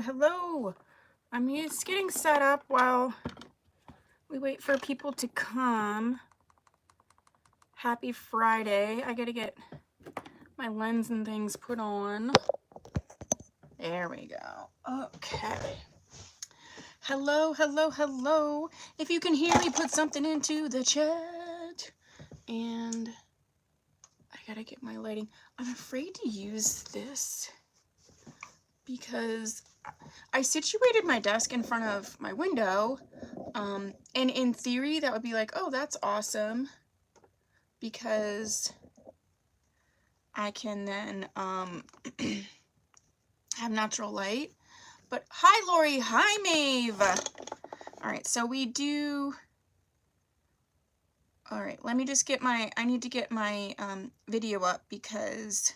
hello. I'm just getting set up while we wait for people to come. Happy Friday. I gotta get my lens and things put on. There we go. Okay. Hello, hello, hello. If you can hear me, put something into the chat. And I gotta get my lighting. I'm afraid to use this because I situated my desk in front of my window, and in theory that would be like, oh, that's awesome, because I can then have natural light. But hi Lori, hi Maeve. All right, so we do, all right, let me just get my, I need to get my video up because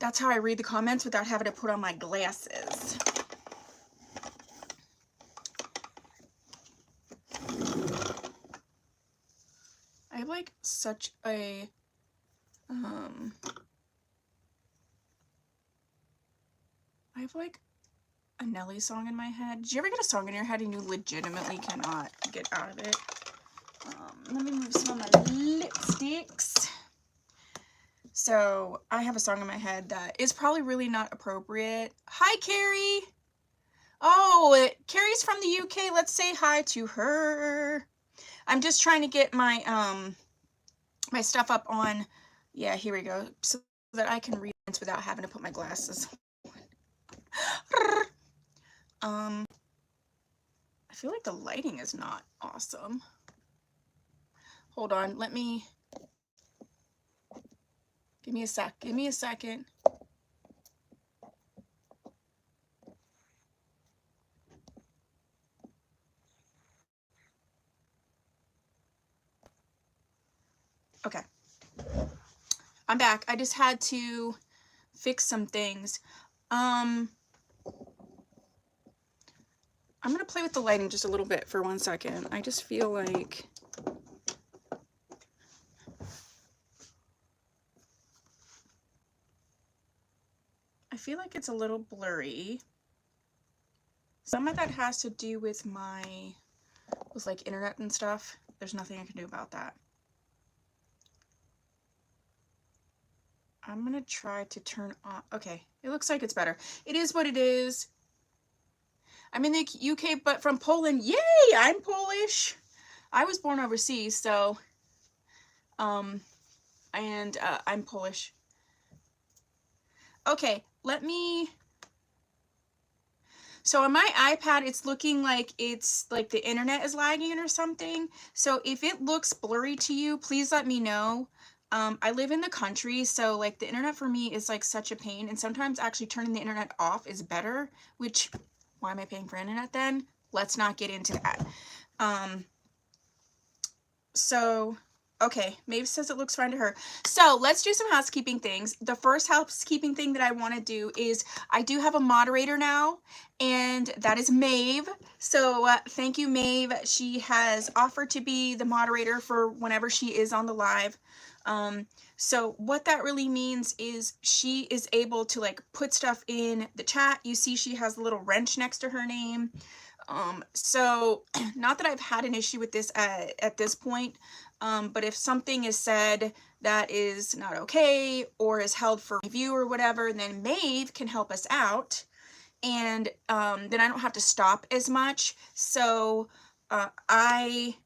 that's how I read the comments without having to put on my glasses. I have like such a I have like a Nelly song in my head. Did you ever get a song in your head and you legitimately cannot get out of it? Let me move some of my lipsticks. So I have a song in my head that is probably really not appropriate. Hi, Carrie. Oh, Carrie's from the UK. Let's say hi to her. I'm just trying to get my my stuff up on, yeah, here we go, so that I can read without having to put my glasses on. I feel like the lighting is not awesome. Hold on, let me, give me a second. Okay, I'm back. I just had to fix some things. I'm gonna play with the lighting just a little bit for 1 second. I just feel like it's a little blurry. Some of that has to do with like internet and stuff. There's nothing I can do about that. I'm gonna try to turn on, okay, it looks like it's better. It is what it is. I'm in the UK, but from Poland. Yay, I'm Polish. I was born overseas, so, I'm Polish. Okay, let me, so on my iPad, it's looking like it's like the internet is lagging or something. So if it looks blurry to you, please let me know. I live in the country, so like the internet for me is like such a pain, and sometimes actually turning the internet off is better, which, why am I paying for internet then? Let's not get into that. So, okay, Maeve says it looks fine to her. So let's do some housekeeping things. The first housekeeping thing that I want to do is I do have a moderator now, and that is Maeve. So thank you, Maeve. She has offered to be the moderator for whenever she is on the live. So what that really means is she is able to like put stuff in the chat. You see she has a little wrench next to her name. So not that I've had an issue with this at this point, but if something is said that is not okay or is held for review or whatever, then Maeve can help us out, and then I don't have to stop as much. So I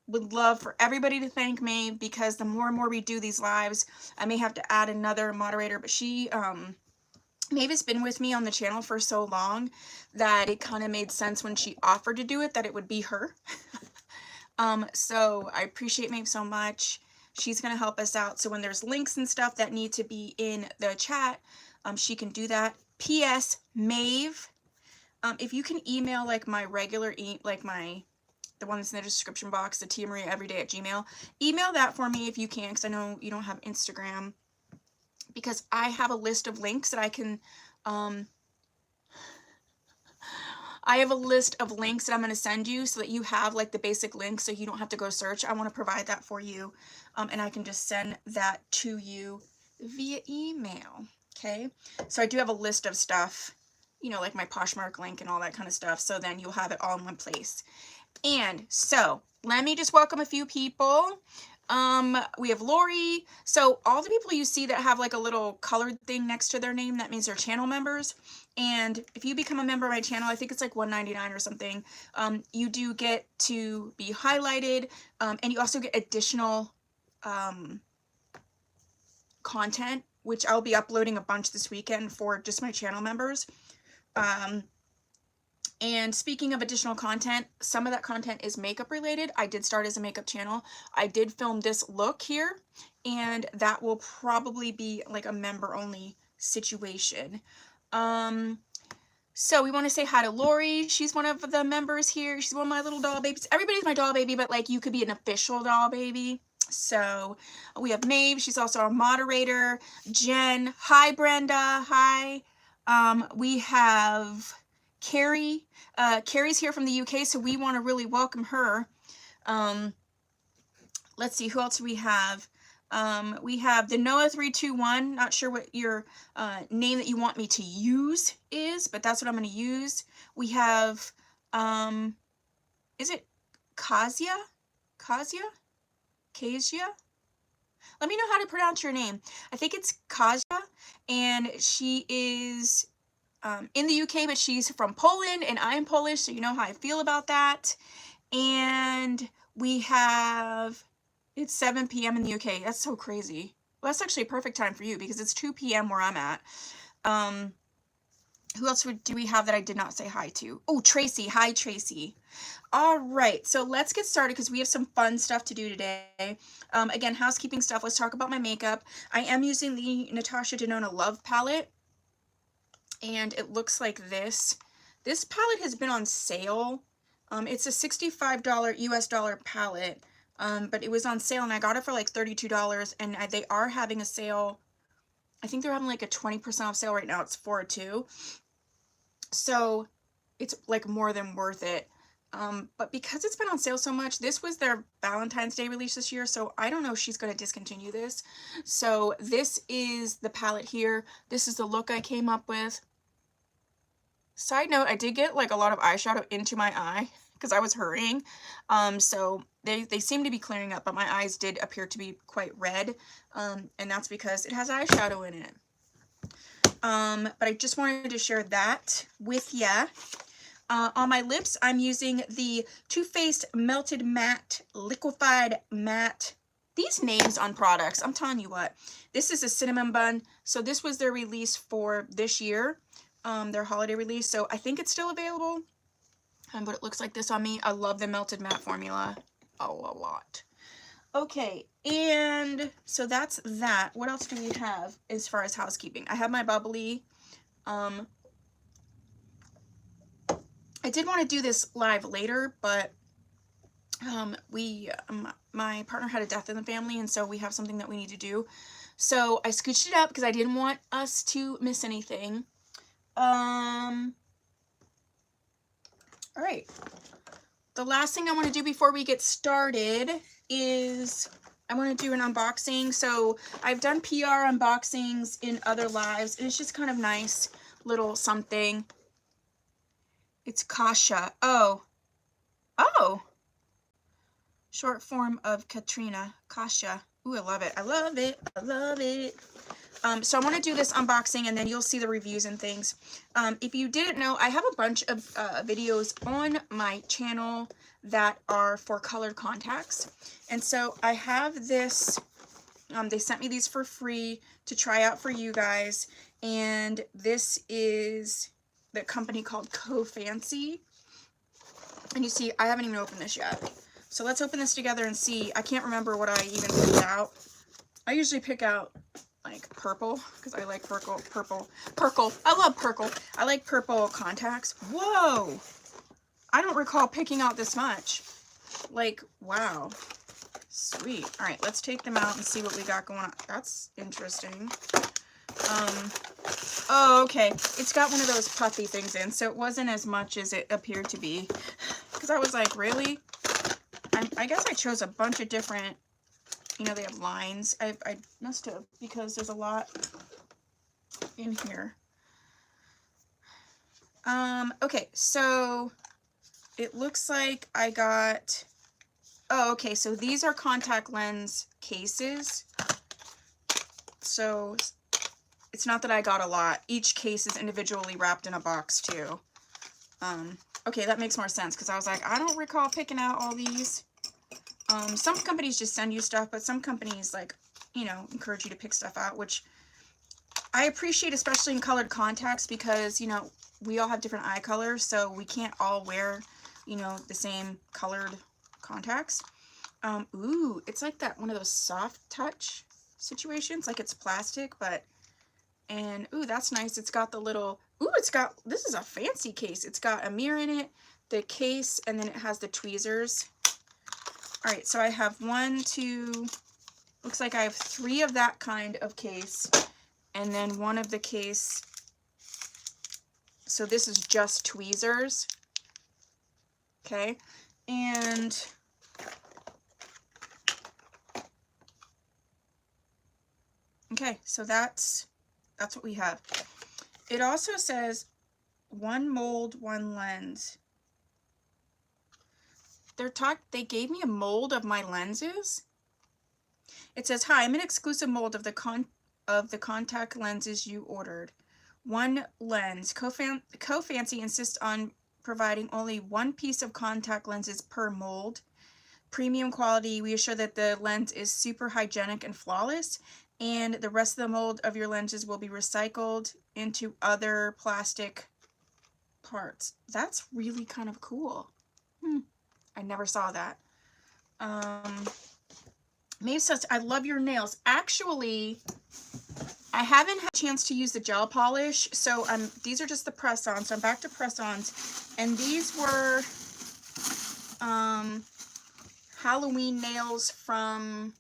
would love for everybody to thank Maeve, because the more and more we do these lives, I may have to add another moderator, but she Maeve has been with me on the channel for so long that it kind of made sense when she offered to do it that it would be her. So I appreciate Maeve so much. She's going to help us out. So when there's links and stuff that need to be in the chat, she can do that. P.S. Maeve, if you can email like my regular, the one that's in the description box, the TiaMariaEveryday@gmail, email that for me if you can, because I know you don't have Instagram, because I have a list of links that I can, I have a list of links that I'm going to send you so that you have like the basic links so you don't have to go search. I want to provide that for you, and I can just send that to you via email. Okay, so I do have a list of stuff, you know, like my Poshmark link and all that kind of stuff. So then you'll have it all in one place. And so let me just welcome a few people. We have Lori. So all the people you see that have like a little colored thing next to their name, that means they're channel members. And if you become a member of my channel, I think it's like $1.99 or something. You do get to be highlighted, and you also get additional content, which I'll be uploading a bunch this weekend for just my channel members. And speaking of additional content, some of that content is makeup related. I did start as a makeup channel. I did film this look here, and that will probably be like a member only situation. So we want to say hi to Lori. She's one of the members here. She's one of my little doll babies. Everybody's my doll baby, but like you could be an official doll baby. So we have Maeve. She's also our moderator. Jen. Hi, Brenda. Hi. We have Carrie. Carrie's here from the UK, so we want to really welcome her. Let's see, who else do we have? We have Denona321. Not sure what your name that you want me to use is, but that's what I'm going to use. We have, is it Kazia? Kazia? Kazia? Let me know how to pronounce your name. I think it's Kazia, and she is in the UK, but she's from Poland, and I'm Polish, so you know how I feel about that. And we have, it's 7 p.m. in the UK. That's so crazy. Well, that's actually a perfect time for you because it's 2 p.m. where I'm at. Who else do we have that I did not say hi to? Oh, Tracy. Hi, Tracy. All right, so let's get started because we have some fun stuff to do today. Again, housekeeping stuff. Let's talk about my makeup. I am using the Natasha Denona Love palette, and it looks like this. This palette has been on sale. It's a $65 US dollar palette, but it was on sale, and I got it for like $32, and they are having a sale. I think they're having like a 20% off sale right now. It's 4 or 2. So it's like more than worth it. But because it's been on sale so much, this was their Valentine's Day release this year, so I don't know if she's going to discontinue this. So this is the palette here. This is the look I came up with. Side note, I did get like a lot of eyeshadow into my eye because I was hurrying. So they seem to be clearing up, but my eyes did appear to be quite red. And that's because it has eyeshadow in it. But I just wanted to share that with ya. On my lips, I'm using the Too Faced Melted Matte Liquefied Matte. These names on products, I'm telling you what. This is a cinnamon bun. So this was their release for this year, their holiday release. So I think it's still available. But it looks like this on me. I love the melted matte formula a lot. Okay, and so that's that. What else do we have as far as housekeeping? I have my bubbly. I did want to do this live later, but my partner had a death in the family, and so we have something that we need to do. So I scooched it up because I didn't want us to miss anything. All right. The last thing I want to do before we get started is I want to do an unboxing. So I've done PR unboxings in other lives, and it's just kind of nice little something. It's Kasha. Oh. Short form of Katrina. Kasha. Ooh, I love it. I love it. I love it. So I want to do this unboxing, and then you'll see the reviews and things. If you didn't know, I have a bunch of videos on my channel that are for colored contacts. And so I have this, they sent me these for free to try out for you guys. And this is the company called CoFancy. And you see, I haven't even opened this yet. So let's open this together and see. I can't remember what I even picked out. I usually pick out like purple because I like purple. I love purple. I like purple contacts. Whoa! I don't recall picking out this much. Like, wow. Sweet. All right, let's take them out and see what we got going on. That's interesting. Oh, okay. It's got one of those puffy things in, so it wasn't as much as it appeared to be. Because I was like, really? I guess I chose a bunch of different, you know, they have lines. I must have, because there's a lot. in here. Okay, so it looks like I got, oh, okay, so these are contact lens cases. So it's not that I got a lot. Each case is individually wrapped in a box too. Okay, that makes more sense because I was like, I don't recall picking out all these. Some companies just send you stuff, but some companies, like, you know, encourage you to pick stuff out, which I appreciate, especially in colored contacts, because, you know, we all have different eye colors, so we can't all wear, you know, the same colored contacts. Ooh, it's like that, one of those soft touch situations, like it's plastic, but, and, ooh, that's nice. It's got the little, ooh, it's got, this is a fancy case. It's got a mirror in it, the case, and then it has the tweezers. All right, so I have 1, 2, looks like I have 3 of that kind of case, and then 1 of the case. So this is just tweezers. Okay, and okay, so that's what we have. It also says 1 mold, 1 lens. They gave me a mold of my lenses. It says, "Hi, I'm an exclusive mold of the contact lenses you ordered. 1 lens. CoFancy insists on providing only 1 piece of contact lenses per mold. Premium quality. We assure that the lens is super hygienic and flawless, and the rest of the mold of your lenses will be recycled into other plastic parts." That's really kind of cool. I never saw that. Maeve says, "I love your nails." Actually, I haven't had a chance to use the gel polish, so these are just the press-ons. So I'm back to press-ons, and these were Halloween nails from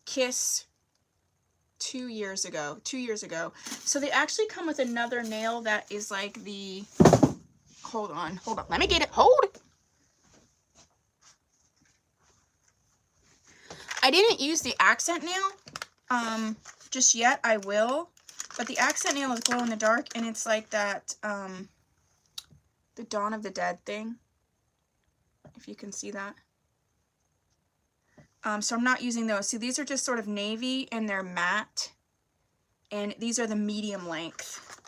Kiss 2 years ago. So they actually come with another nail that is like the, hold on, let me get it, hold. I didn't use the accent nail just yet. I will, but the accent nail is glow in the dark, and it's like that the Dawn of the Dead thing, if you can see that. So I'm not using those. See, these are just sort of navy, and they're matte, and these are the medium length.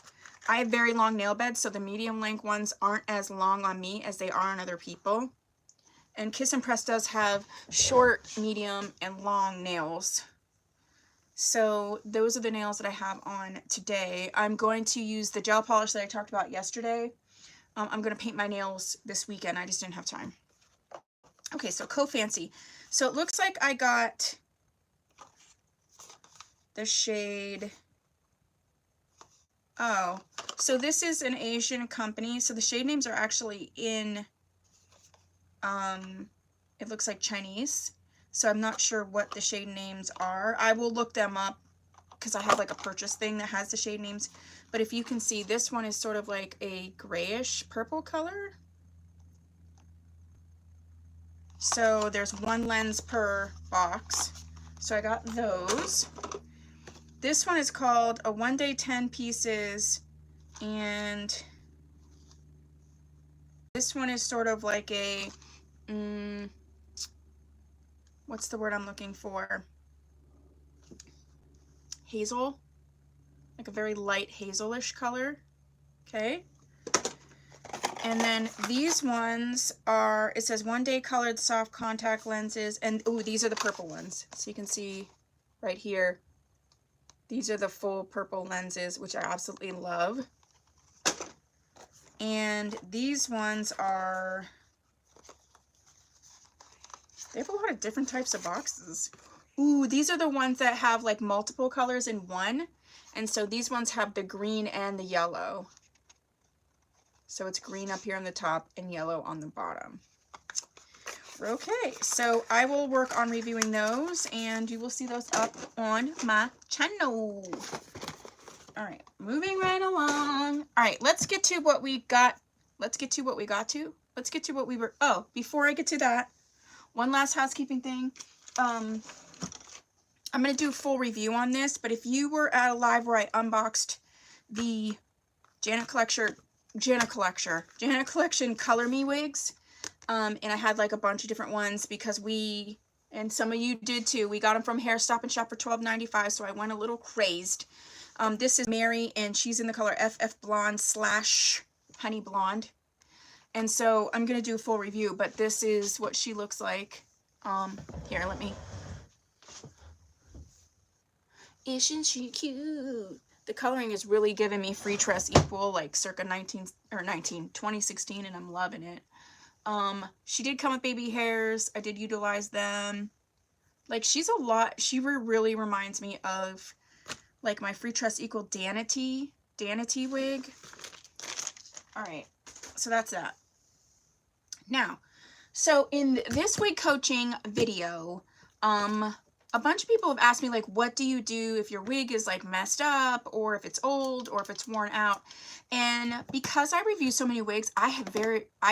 I have very long nail beds, so the medium length ones aren't as long on me as they are on other people. And Kiss and Press does have short, medium, and long nails. So those are the nails that I have on today. I'm going to use the gel polish that I talked about yesterday. I'm going to paint my nails this weekend. I just didn't have time. Okay, so CoFancy. So it looks like I got the shade, oh, so this is an Asian company. So the shade names are actually in, it looks like Chinese. So I'm not sure what the shade names are. I will look them up because I have like a purchase thing that has the shade names. But if you can see, this one is sort of like a grayish purple color. So there's 1 lens per box. So I got those. This one is called a 1 day 10 pieces, and this one is sort of like a, what's the word I'm looking for? Hazel, like a very light hazelish color. Okay. And then these ones are, it says 1 day colored soft contact lenses, and ooh, these are the purple ones. So you can see right here, these are the full purple lenses, which I absolutely love. And these ones are, they have a lot of different types of boxes. Ooh, these are the ones that have like multiple colors in one. And so these ones have the green and the yellow. So it's green up here on the top and yellow on the bottom. Okay, so I will work on reviewing those, and you will see those up on my channel. All right, moving right along. All right, let's get to what we got. Let's get to what we were, oh, before I get to that, one last housekeeping thing. I'm going to do a full review on this, but if you were at a live where I unboxed the Janet Collection Color Me wigs. And I had like a bunch of different ones because we, and some of you did too, we got them from Hair Stop and Shop for $12.95, so I went a little crazed. This is Mary, and she's in the color FF Blonde / Honey Blonde. And so I'm going to do a full review, but this is what she looks like. Here, let me. Isn't she cute? The coloring is really giving me Free Tress Equal, like circa 2016, and I'm loving it. She did come with baby hairs. I did utilize them. Like, she's a lot, she really reminds me of like my Free Tress Equal Danity wig. Alright, so that's that. Now, so in this wig coaching video, a bunch of people have asked me, like, what do you do if your wig is like messed up, or if it's old, or if it's worn out? And because I review so many wigs, I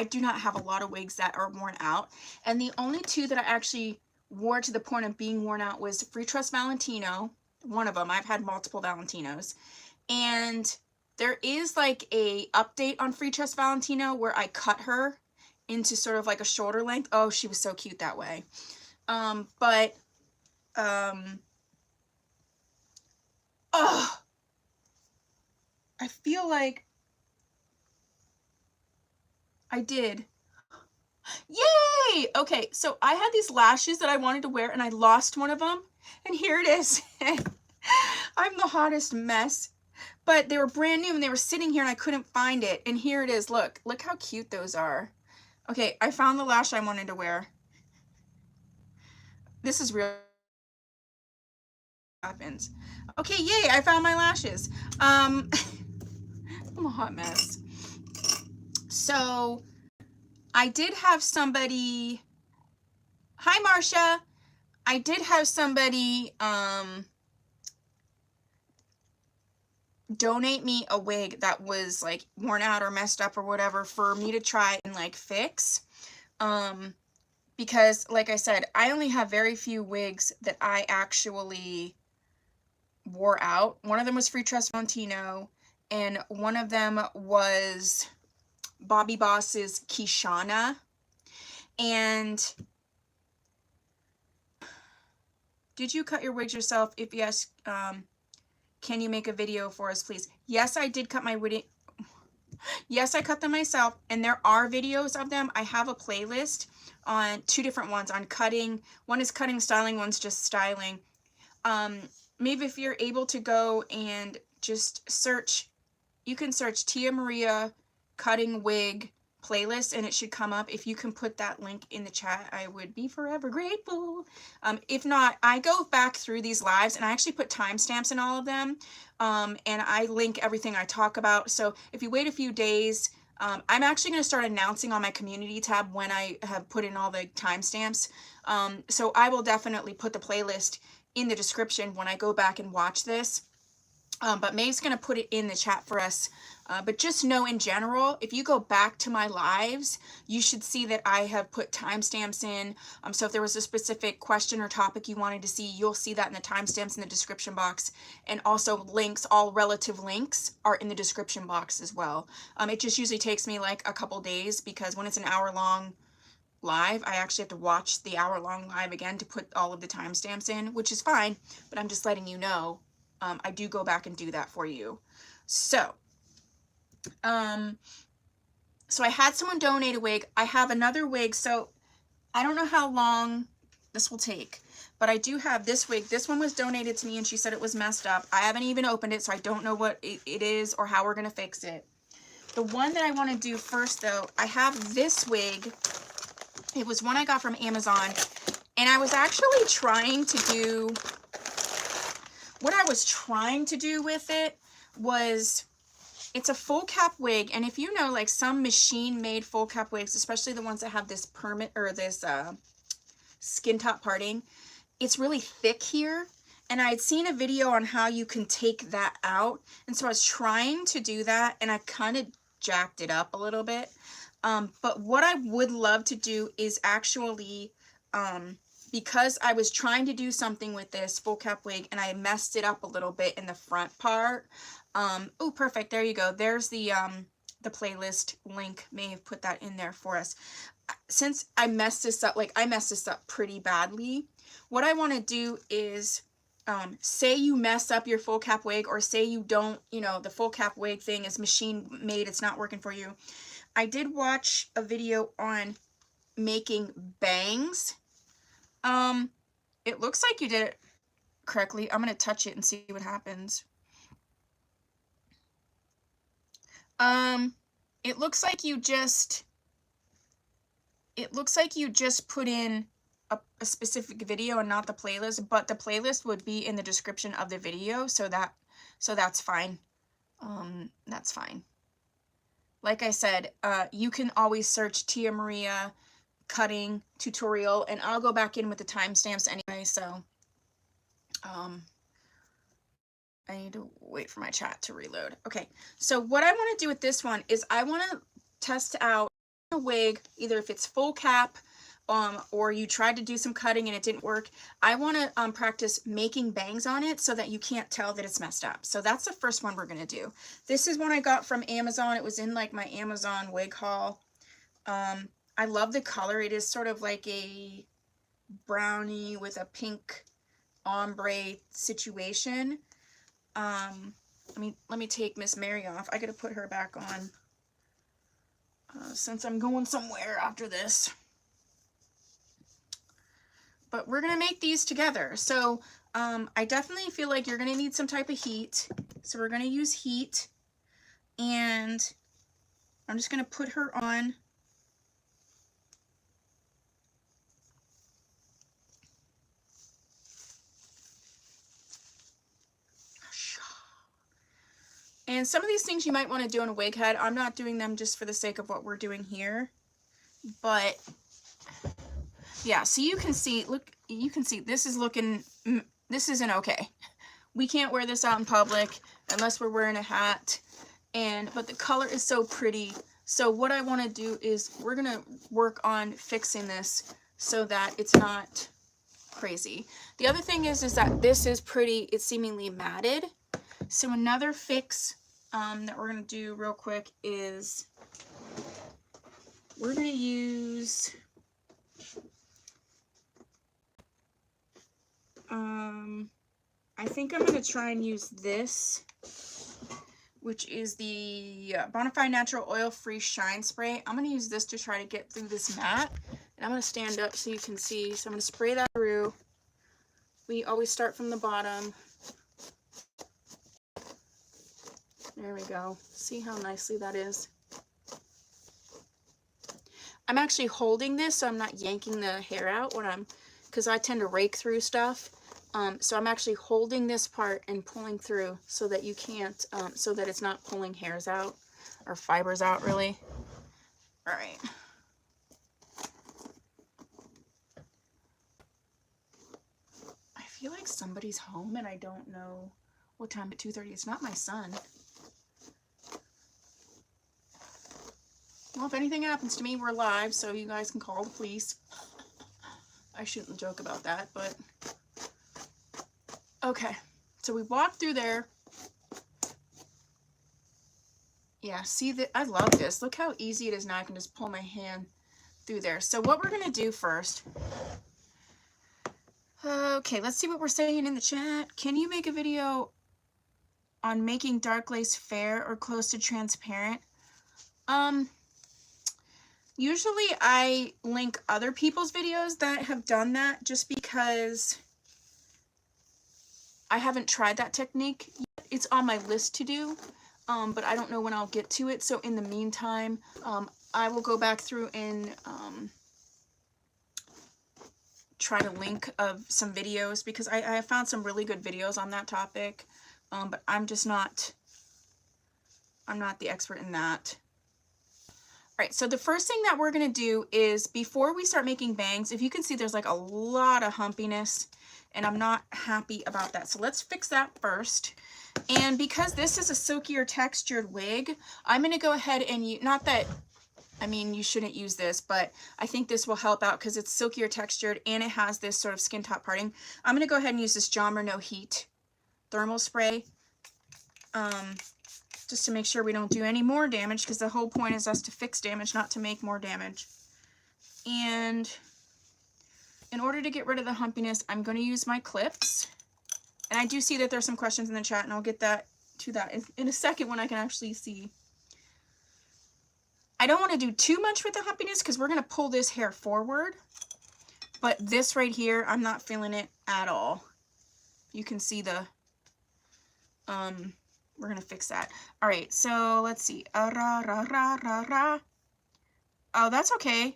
do not have a lot of wigs that are worn out. And the only two that I actually wore to the point of being worn out was Free Tress Valentino, one of them. I've had multiple Valentinos. And there is like a update on Free Tress Valentino where I cut her into sort of like a shoulder length. Oh, she was so cute that way. I feel like I did. Yay! Okay, so I had these lashes that I wanted to wear, and I lost one of them, and here it is. I'm the hottest mess. But they were brand new, and they were sitting here, and I couldn't find it, and here it is. Look how cute those are. Okay, I found the lash I wanted to wear. This is real. Happens. Okay, yay, I found my lashes. I'm a hot mess. So I did have somebody, hi Marcia, I did have somebody donate me a wig that was like worn out or messed up or whatever for me to try and like fix. Because like I said, I only have very few wigs that I actually wore out. One of them was Free Tress Valentino, and one of them was Bobby Boss's Kishana. And did you cut your wigs yourself? If yes, can you make a video for us, please? Yes, I did cut my wig. Yes, I cut them myself, and there are videos of them. I have a playlist on 2 different ones on cutting. One is cutting, styling, one's just styling. Maybe if you're able to go and just search, you can search Tia Maria cutting wig playlist, and it should come up. If you can put that link in the chat, I would be forever grateful. If not, I go back through these lives, and I actually put timestamps in all of them, and I link everything I talk about. So if you wait a few days, I'm actually going to start announcing on my community tab when I have put in all the timestamps. So I will definitely put the playlist in the description when I go back and watch this. But Maeve's going to put it in the chat for us. But just know in general, if you go back to my lives, you should see that I have put timestamps in. So if there was a specific question or topic you wanted to see, you'll see that in the timestamps in the description box. And also links, all relative links are in the description box as well. It just usually takes me like a couple days, because when it's an hour-long live, I actually have to watch the hour-long live again to put all of the timestamps in, which is fine, but I'm just letting you know. I do go back and do that for you. So, so I had someone donate a wig. I have another wig, so I don't know how long this will take, but I do have this wig. This one was donated to me, and she said it was messed up. I haven't even opened it, so I don't know what it is or how we're going to fix it. The one that I want to do first, though, I have this wig. It was one I got from Amazon, and I was actually trying to do, what I was trying to do with it was, it's a full cap wig, and if you know, like some machine-made full cap wigs, especially the ones that have this permit or this skin top parting, it's really thick here, and I had seen a video on how you can take that out, and so I was trying to do that, and I kind of jacked it up a little bit. But what I would love to do is actually, because I was trying to do something with this full cap wig and I messed it up a little bit in the front part, Oh, perfect. There you go. There's the playlist link. May have put that in there for us. Since I messed this up, like I messed this up pretty badly, what I want to do is, say you mess up your full cap wig, or say you don't, you know, the full cap wig thing is machine made, it's not working for you. I did watch a video on making bangs. It looks like you did it correctly. I'm going to touch it and see what happens. It looks like you just put in a specific video and not the playlist, but the playlist would be in the description of the video, so that's fine. That's fine. Like I said, you can always search Tia Maria cutting tutorial, and I'll go back in with the timestamps anyway, so I need to wait for my chat to reload. Okay, so what I want to do with this one is I want to test out a wig, either if it's full cap, or you tried to do some cutting and it didn't work. I want to practice making bangs on it so that you can't tell that it's messed up. So that's the first one we're going to do. This is one I got from Amazon. It was in like my Amazon wig haul. I love the color. It is sort of like a brownie with a pink ombre situation. Let me take Miss Mary off. I gotta put her back on since I'm going somewhere after this. But we're gonna make these together. So I definitely feel like you're gonna need some type of heat. So we're gonna use heat, and I'm just gonna put her on. And some of these things you might want to do on a wig head. I'm not doing them just for the sake of what we're doing here. But yeah, so you can see, look, you can see this is looking, this isn't okay. We can't wear this out in public unless we're wearing a hat. But the color is so pretty. So what I want to do is we're going to work on fixing this so that it's not crazy. The other thing is that this is pretty, it's seemingly matted. So another fix that we're going to do real quick is we're going to use I think I'm going to try and use this, which is the Bonafide Natural Oil Free Shine Spray. I'm going to use this to try to get through this mat. And I'm going to stand up so you can see. So I'm going to spray that through. We always start from the bottom. There we go. See how nicely that is? I'm actually holding this so I'm not yanking the hair out because I tend to rake through stuff. So I'm actually holding this part and pulling through so that you can't, so that it's not pulling hairs out or fibers out really. All right. I feel like somebody's home and I don't know what time at 2:30. It's not my son. Well, if anything happens to me, we're live, so you guys can call the police. I shouldn't joke about that, but okay. So we walked through there. Yeah, see that? I love this. Look how easy it is now. I can just pull my hand through there. So what we're gonna do first. Okay, let's see what we're saying in the chat. Can you make a video on making dark lace fair or close to transparent? Usually I link other people's videos that have done that just because I haven't tried that technique yet. It's on my list to do, but I don't know when I'll get to it. So in the meantime, I will go back through and try to link some videos because I have found some really good videos on that topic, but I'm not the expert in that. All right, so the first thing that we're gonna do is before we start making bangs, if you can see there's like a lot of humpiness and I'm not happy about that. So let's fix that first. And because this is a silkier textured wig, I'm gonna go ahead and not that, I mean, you shouldn't use this, but I think this will help out because it's silkier textured and it has this sort of skin top parting. I'm gonna go ahead and use this John No Heat thermal spray. just to make sure we don't do any more damage, because the whole point is us to fix damage, not to make more damage. And in order to get rid of the humpiness, I'm going to use my clips. And I do see that there's some questions in the chat, and I'll get to that in a second when I can actually see. I don't want to do too much with the humpiness because we're going to pull this hair forward. But this right here, I'm not feeling it at all. You can see the, we're going to fix that. All right, so let's see. Oh, that's okay,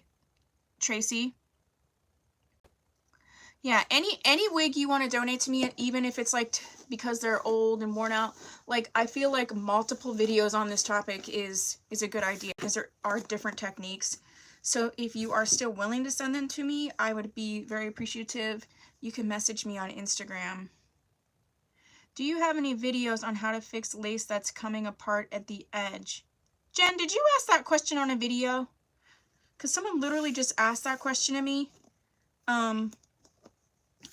Tracy. Yeah, any wig you want to donate to me, even if it's like because they're old and worn out, like I feel like multiple videos on this topic is a good idea because there are different techniques. So if you are still willing to send them to me, I would be very appreciative. You can message me on Instagram. Do you have any videos on how to fix lace that's coming apart at the edge? Jen, did you ask that question on a video? Because someone literally just asked that question to me.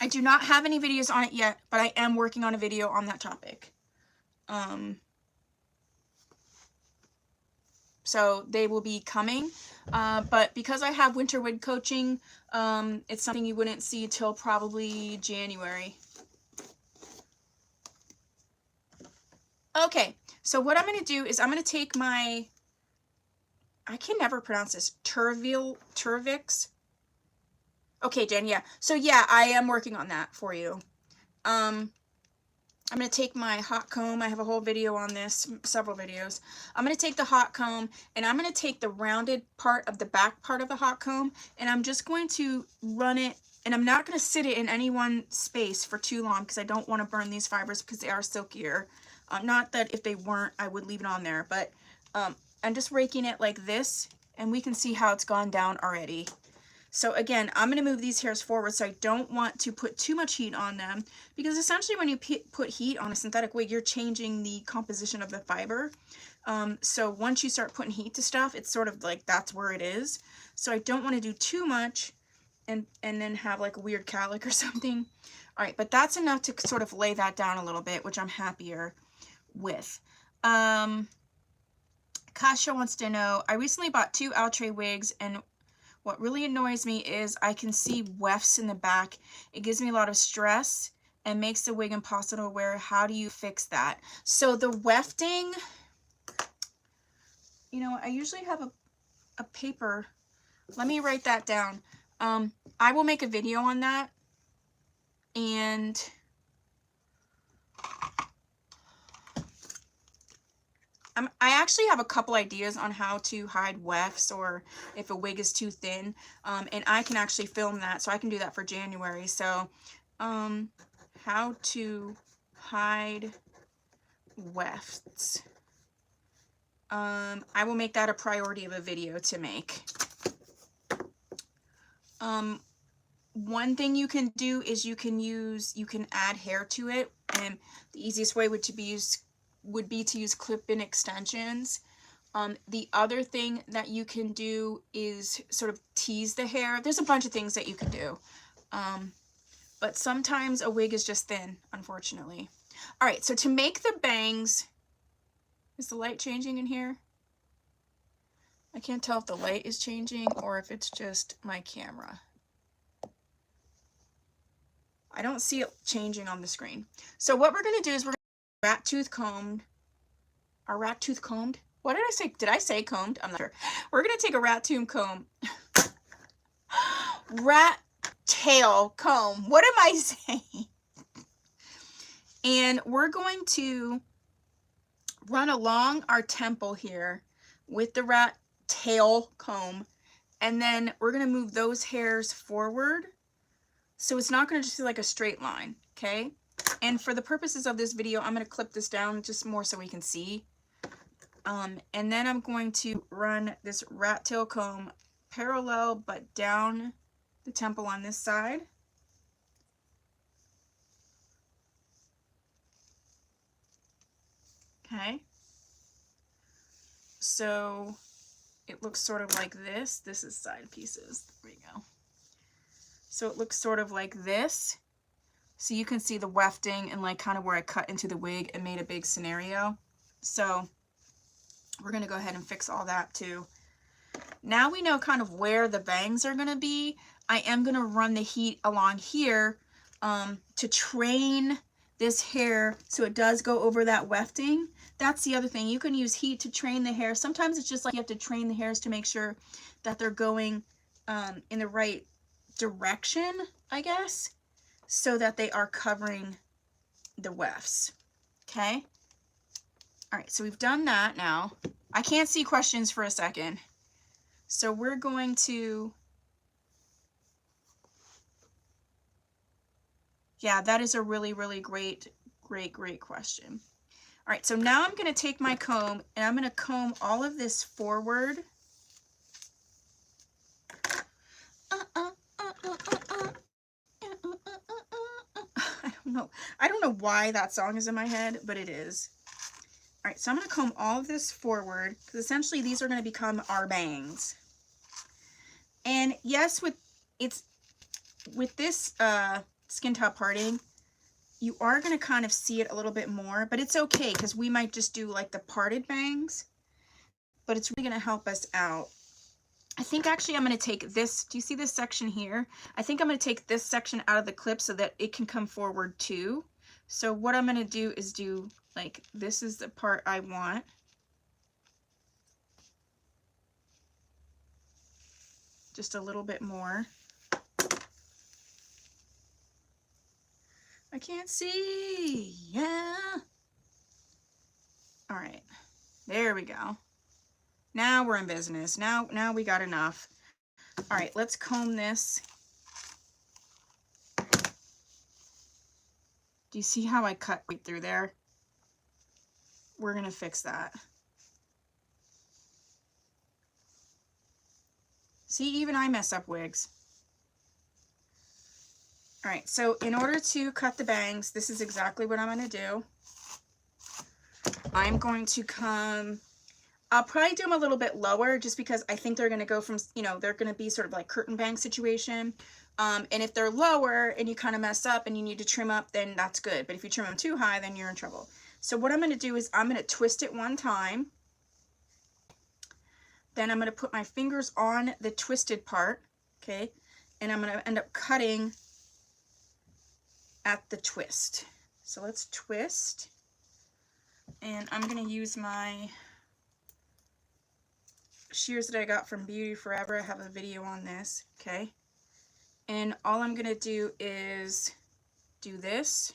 I do not have any videos on it yet, but I am working on a video on that topic. So they will be coming, but because I have winter wig coaching, it's something you wouldn't see till probably January. Okay, so what I'm going to do is I'm going to take my, I can never pronounce this, Turvix. Okay, Jen, yeah. So yeah, I am working on that for you. I'm going to take my hot comb. I have a whole video on this, several videos. I'm going to take the hot comb, and I'm going to take the rounded part of the back part of the hot comb, and I'm just going to run it, and I'm not going to sit it in any one space for too long because I don't want to burn these fibers because they are silkier. Not that if they weren't, I would leave it on there, but I'm just raking it like this, and we can see how it's gone down already. So again, I'm going to move these hairs forward, so I don't want to put too much heat on them, because essentially when you put heat on a synthetic wig, you're changing the composition of the fiber. So once you start putting heat to stuff, it's sort of like that's where it is. So I don't want to do too much and then have like a weird calic or something. All right, but that's enough to sort of lay that down a little bit, which I'm happier with. Kasha wants to know, I recently bought 2 outre wigs, and what really annoys me is I can see wefts in the back. It gives me a lot of stress and makes the wig impossible to wear. How do you fix that? So the wefting, you know, I usually have a paper. Let me write that down. I will make a video on that. And I actually have a couple ideas on how to hide wefts or if a wig is too thin, and I can actually film that, so I can do that for January. So how to hide wefts. I will make that a priority of a video to make. One thing you can do is you can add hair to it, and the easiest way would be to use clip-in extensions. The other thing that you can do is sort of tease the hair. There's a bunch of things that you can do. But sometimes a wig is just thin, unfortunately. All right, so to make the bangs, is the light changing in here? I can't tell if the light is changing or if it's just my camera. I don't see it changing on the screen. So what we're going to do is we're going to rat tooth combed. Our rat tooth combed? What did I say? Did I say combed? I'm not sure. We're going to take a rat tooth comb. Rat tail comb. What am I saying? And we're going to run along our temple here with the rat tail comb. And then we're going to move those hairs forward. So it's not going to just be like a straight line, okay? And for the purposes of this video, I'm going to clip this down just more so we can see. And then I'm going to run this rat tail comb parallel but down the temple on this side. Okay. So it looks sort of like this. This is side pieces. There we go. So it looks sort of like this. So you can see the wefting and like kind of where I cut into the wig and made a big scenario. So we're going to go ahead and fix all that too. Now we know kind of where the bangs are going to be. I am going to run the heat along here to train this hair so it does go over that wefting. That's the other thing. You can use heat to train the hair. Sometimes it's just like you have to train the hairs to make sure that they're going in the right direction, I guess, so that they are covering the wefts. Okay. All right. So we've done that now. I can't see questions for a second. So we're going to, yeah, that is a really, really great question. All right, so now I'm going to take my comb and I'm going to comb all of this forward. I don't know why that song is in my head, but it is. All right, so I'm going to comb all of this forward because essentially these are going to become our bangs. And yes, with this skin top parting, you are going to kind of see it a little bit more, but it's okay because we might just do like the parted bangs, but it's really going to help us out. I think actually I'm going to take this, do you see this section here? I think I'm going to take this section out of the clip so that it can come forward too. So what I'm going to do is do like, this is the part I want. Just a little bit more. I can't see. Yeah. All right. There we go. Now we're in business. Now we got enough. All right, let's comb this. Do you see how I cut right through there? We're going to fix that. See, even I mess up wigs. All right, so in order to cut the bangs, this is exactly what I'm going to do. I'm going to come, I'll probably do them a little bit lower just because I think they're going to go from, you know, they're going to be sort of like curtain bang situation. And if they're lower and you kind of mess up and you need to trim up, then that's good. But if you trim them too high, then you're in trouble. So what I'm going to do is I'm going to twist it one time. Then I'm going to put my fingers on the twisted part, okay? And I'm going to end up cutting at the twist. So let's twist. And I'm going to use my shears that I got from Beauty Forever. I have a video on this, okay? And all I'm going to do is do this,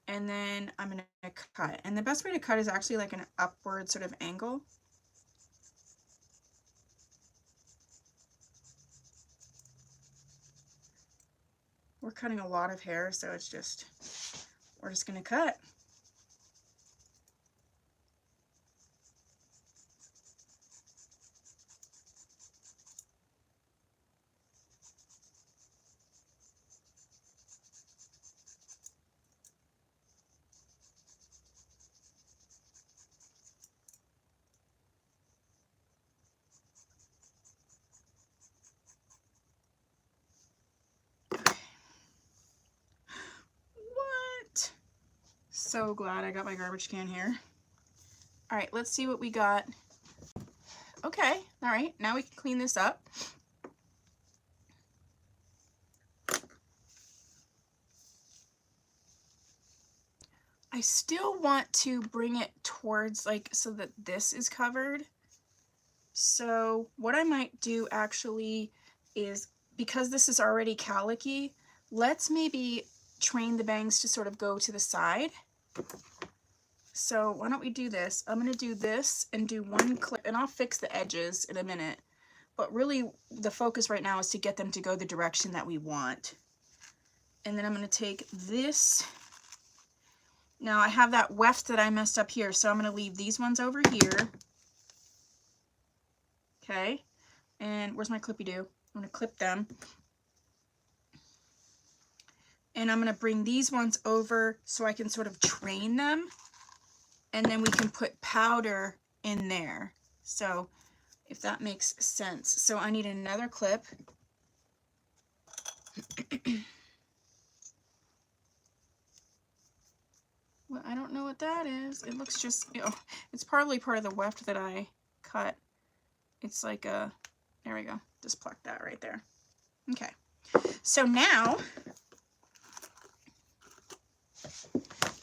and then I'm going to cut. And the best way to cut is actually like an upward sort of angle. We're cutting a lot of hair, so it's just, we're just going to cut. So glad I got my garbage can here. All right, let's see what we got. Okay, all right, now we can clean this up. I still want to bring it towards like so that this is covered. So what I might do actually is, because this is already calicky, let's maybe train the bangs to sort of go to the side. So why don't we do this? I'm going to do this and do one clip, and I'll fix the edges in a minute. But really the focus right now is to get them to go the direction that we want. And then I'm going to take this. Now I have that weft that I messed up here, so I'm going to leave these ones over here. Okay. And where's my clippy do? I'm going to clip them. And I'm going to bring these ones over so I can sort of train them. And then we can put powder in there. So if that makes sense. So I need another clip. Well, I don't know what that is. It looks just, you know, it's probably part of the weft that I cut. It's like a, there we go. Just pluck that right there. Okay. So now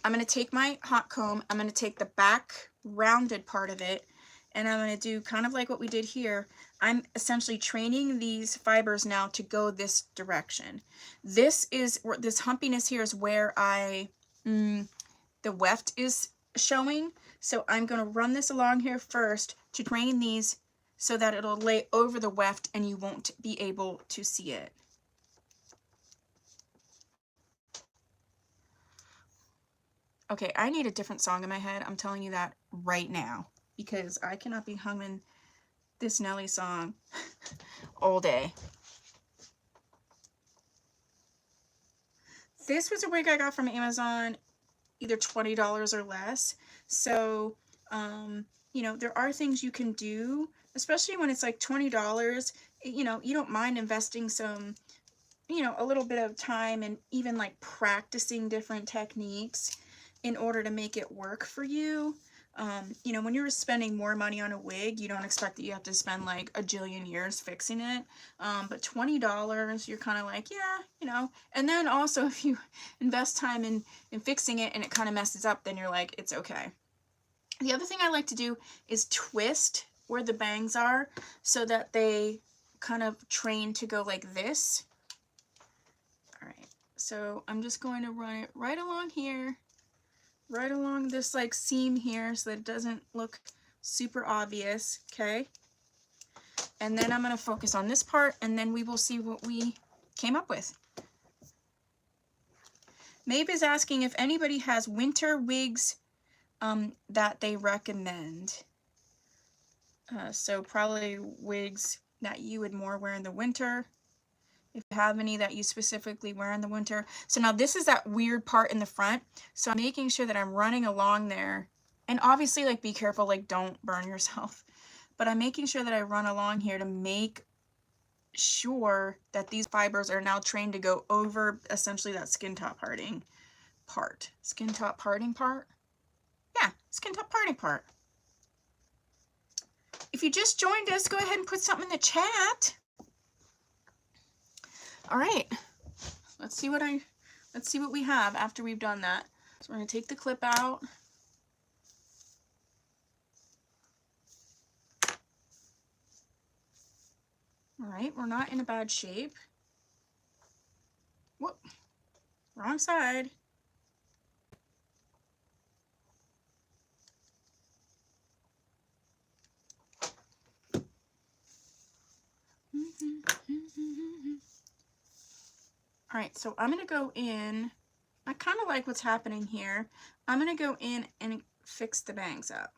I'm going to take my hot comb. I'm going to take the back rounded part of it, and I'm going to do kind of like what we did here. I'm essentially training these fibers now to go this direction. This humpiness here is where the weft is showing. So I'm going to run this along here first to train these so that it'll lay over the weft and you won't be able to see it. Okay, I need a different song in my head. I'm telling you that right now, because I cannot be humming this Nelly song all day. This was a wig I got from Amazon, either $20 or less. So, you know, there are things you can do, especially when it's like $20. You know, you don't mind investing some, you know, a little bit of time and even like practicing different techniques in order to make it work for you. You know, when you're spending more money on a wig, you don't expect that you have to spend like a jillion years fixing it. But $20, you're kind of like, yeah, you know. And then also if you invest time in fixing it and it kind of messes up, then you're like, it's okay. The other thing I like to do is twist where the bangs are so that they kind of train to go like this. All right, so I'm just going to run it right along here, right along this like seam here so that it doesn't look super obvious, okay? And then I'm going to focus on this part, and then we will see what we came up with. Maeve is asking if anybody has winter wigs that they recommend. So probably wigs that you would more wear in the winter, if you have any that you specifically wear in the winter. So now this is that weird part in the front. So I'm making sure that I'm running along there. And obviously, like, be careful, like, don't burn yourself. But I'm making sure that I run along here to make sure that these fibers are now trained to go over essentially that skin top parting part. Skin top parting part? Yeah, skin top parting part. If you just joined us, go ahead and put something in the chat. All right, let's see what we have after we've done that. So we're going to take the clip out. All right, we're not in a bad shape. Whoop, wrong side. All right, so I'm going to go in. I kind of like what's happening here. I'm going to go in and fix the bangs up.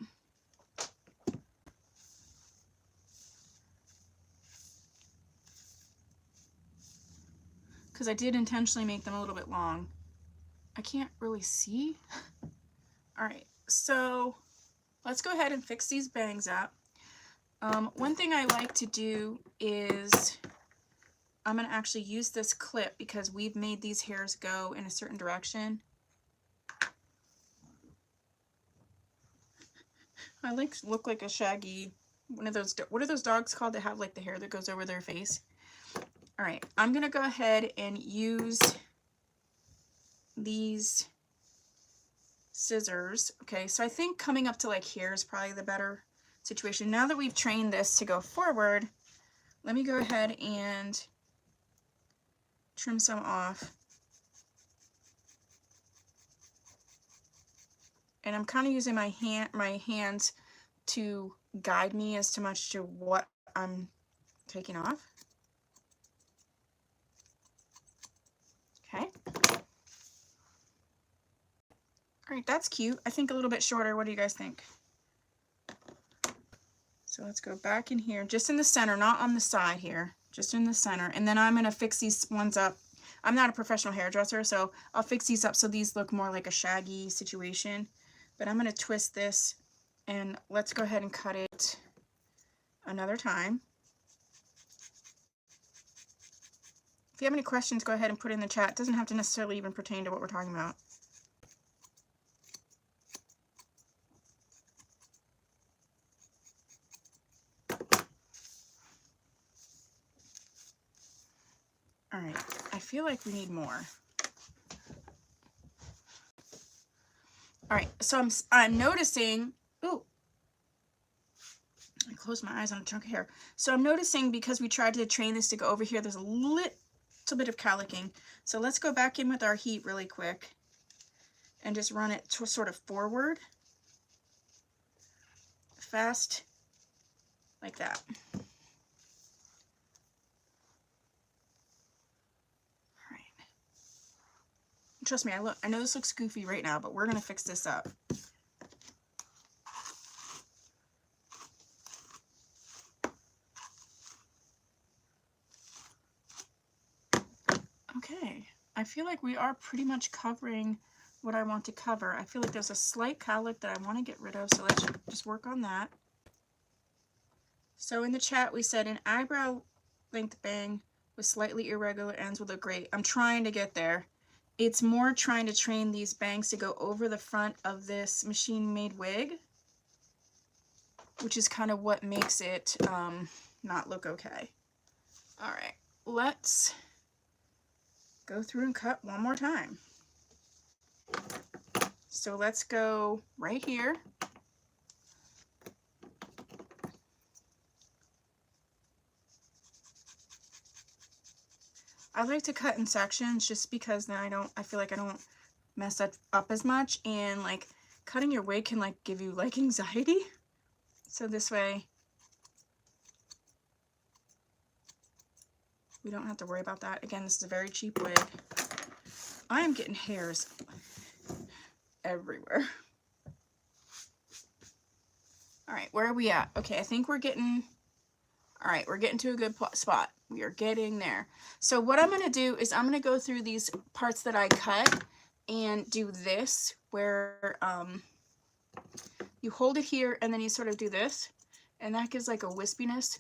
Because I did intentionally make them a little bit long. I can't really see. All right, so let's go ahead and fix these bangs up. One thing I like to do is I'm going to actually use this clip because we've made these hairs go in a certain direction. I look like a shaggy, one of those, what are those dogs called that have like the hair that goes over their face? All right, I'm going to go ahead and use these scissors. Okay, so I think coming up to like here is probably the better situation. Now that we've trained this to go forward, let me go ahead and trim some off. And I'm kind of using my hands to guide me as to much to what I'm taking off. Okay. All right, that's cute. I think a little bit shorter. What do you guys think? So let's go back in here, just in the center, not on the side here, just in the center. And then I'm going to fix these ones up. I'm not a professional hairdresser, so I'll fix these up so these look more like a shaggy situation. But I'm going to twist this, and let's go ahead and cut it another time. If you have any questions, go ahead and put it in the chat. It doesn't have to necessarily even pertain to what we're talking about. All right, I feel like we need more. All right, so I'm noticing, ooh, I closed my eyes on a chunk of hair. So I'm noticing because we tried to train this to go over here, there's a little bit of calicking. So let's go back in with our heat really quick and just run it to sort of forward, fast, like that. All right. Trust me, I know this looks goofy right now, but we're gonna fix this up. Okay, I feel like we are pretty much covering what I want to cover. I feel like there's a slight cowlick that I want to get rid of, so let's just work on that. So in the chat we said an eyebrow length bang with slightly irregular ends will look great. I'm trying to get there. It's more trying to train these bangs to go over the front of this machine-made wig, which is kind of what makes it not look okay. All right, let's go through and cut one more time. So let's go right here. I like to cut in sections just because then I feel like I don't mess that up as much, and like cutting your wig can like give you like anxiety. So this way we don't have to worry about that. Again, this is a very cheap wig. I am getting hairs everywhere. All right, where are we at? Okay, I think we're getting, all right, we're getting to a good spot. We are getting there. So what I'm gonna do is I'm gonna go through these parts that I cut and do this, where you hold it here and then you sort of do this, and that gives like a wispiness.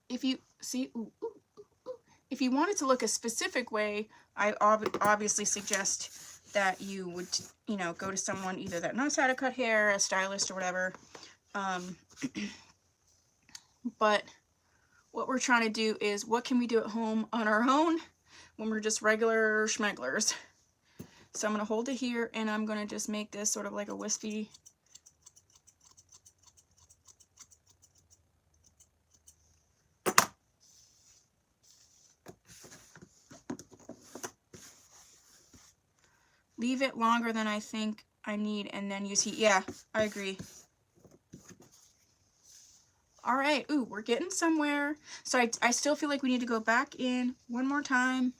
If you see, ooh, ooh, ooh, ooh. If you want it to look a specific way, I obviously suggest that you would, you know, go to someone either that knows how to cut hair, a stylist or whatever. But what we're trying to do is, what can we do at home on our own when we're just regular schmeglers? So I'm going to hold it here and I'm going to just make this sort of like a wispy. Leave it longer than I think I need and then use heat. Yeah, I agree. All right, ooh, we're getting somewhere. So I still feel like we need to go back in one more time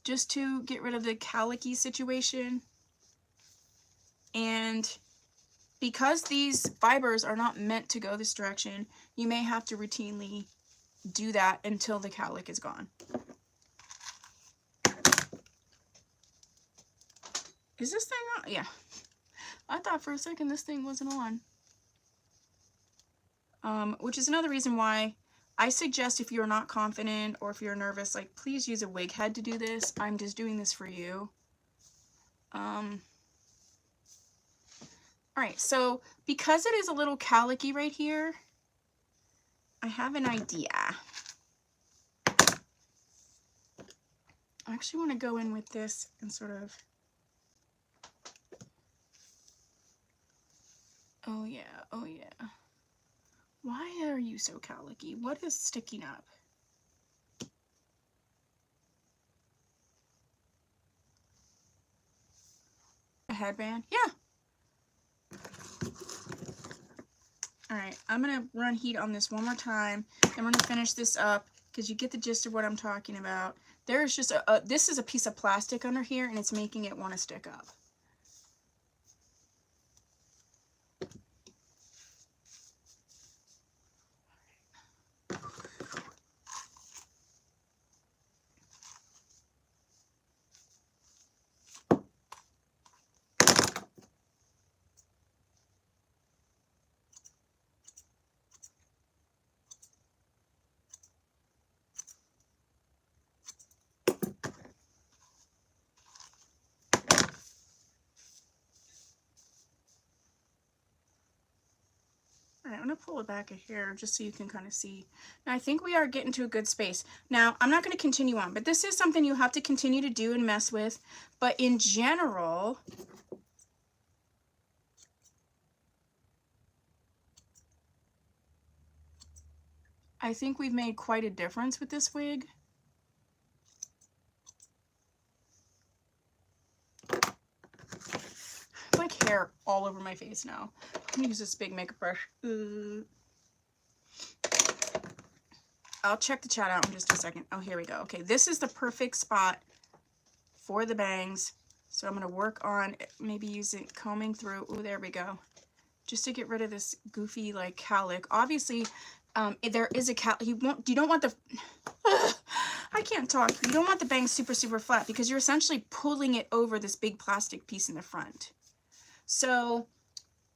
just to get rid of the calicky situation. And because these fibers are not meant to go this direction, you may have to routinely do that until the cowlick is gone. Is this thing on? Yeah. I thought for a second this thing wasn't on. Which is another reason why I suggest, if you're not confident or if you're nervous, like, please use a wig head to do this. I'm just doing this for you. Alright, so because it is a little cowlicky right here, I have an idea. I actually want to go in with this and sort of, oh yeah, oh yeah. Why are you so cowlicky? What is sticking up? A headband? Yeah. Alright, I'm going to run heat on this one more time. I'm going to finish this up because you get the gist of what I'm talking about. There's just this is a piece of plastic under here and it's making it want to stick up. All right, I'm gonna pull it back a hair just so you can kind of see. Now I think we are getting to a good space. Now I'm not gonna continue on, but this is something you have to continue to do and mess with. But in general, I think we've made quite a difference with this wig. Like hair all over my face now. I'm gonna use this big makeup brush. I'll check the chat out in just a second. Oh, here we go. Okay, this is the perfect spot for the bangs. So I'm gonna work on maybe using combing through. Oh, there we go. Just to get rid of this goofy like cowlick. Obviously, there is a you don't want the I can't talk. You don't want the bangs super flat because you're essentially pulling it over this big plastic piece in the front. So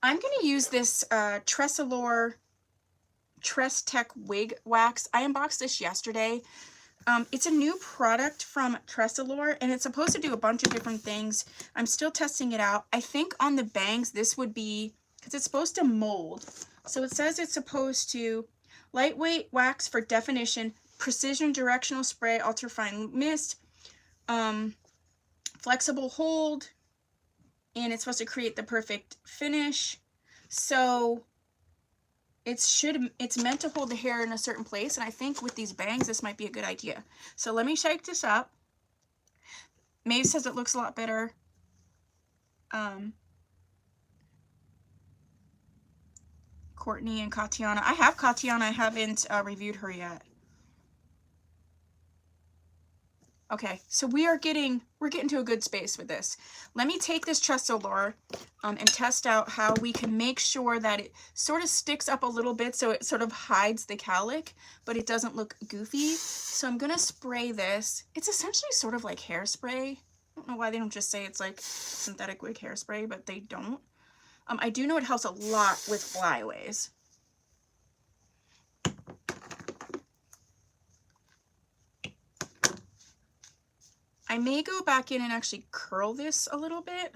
I'm going to use this Tress Allure Tress Tech Wig Wax. I unboxed this yesterday. It's a new product from Tress Allure, and it's supposed to do a bunch of different things. I'm still testing it out. I think on the bangs, this would be, because it's supposed to mold. So it says it's supposed to lightweight wax for definition, precision directional spray, ultra fine mist, flexible hold, and it's supposed to create the perfect finish. So it's meant to hold the hair in a certain place, and I think with these bangs this might be a good idea. So let me shake this up. Maeve says it looks a lot better. Courtney and Katiana. I have Katiana, I haven't reviewed her yet. Okay, so we're getting to a good space with this. Let me take this Tress Allure and test out how we can make sure that it sort of sticks up a little bit so it sort of hides the cowlick, but it doesn't look goofy. So I'm gonna spray this. It's essentially sort of like hairspray. I don't know why they don't just say it's like synthetic wig hairspray, but they don't. I do know it helps a lot with flyaways. I may go back in and actually curl this a little bit,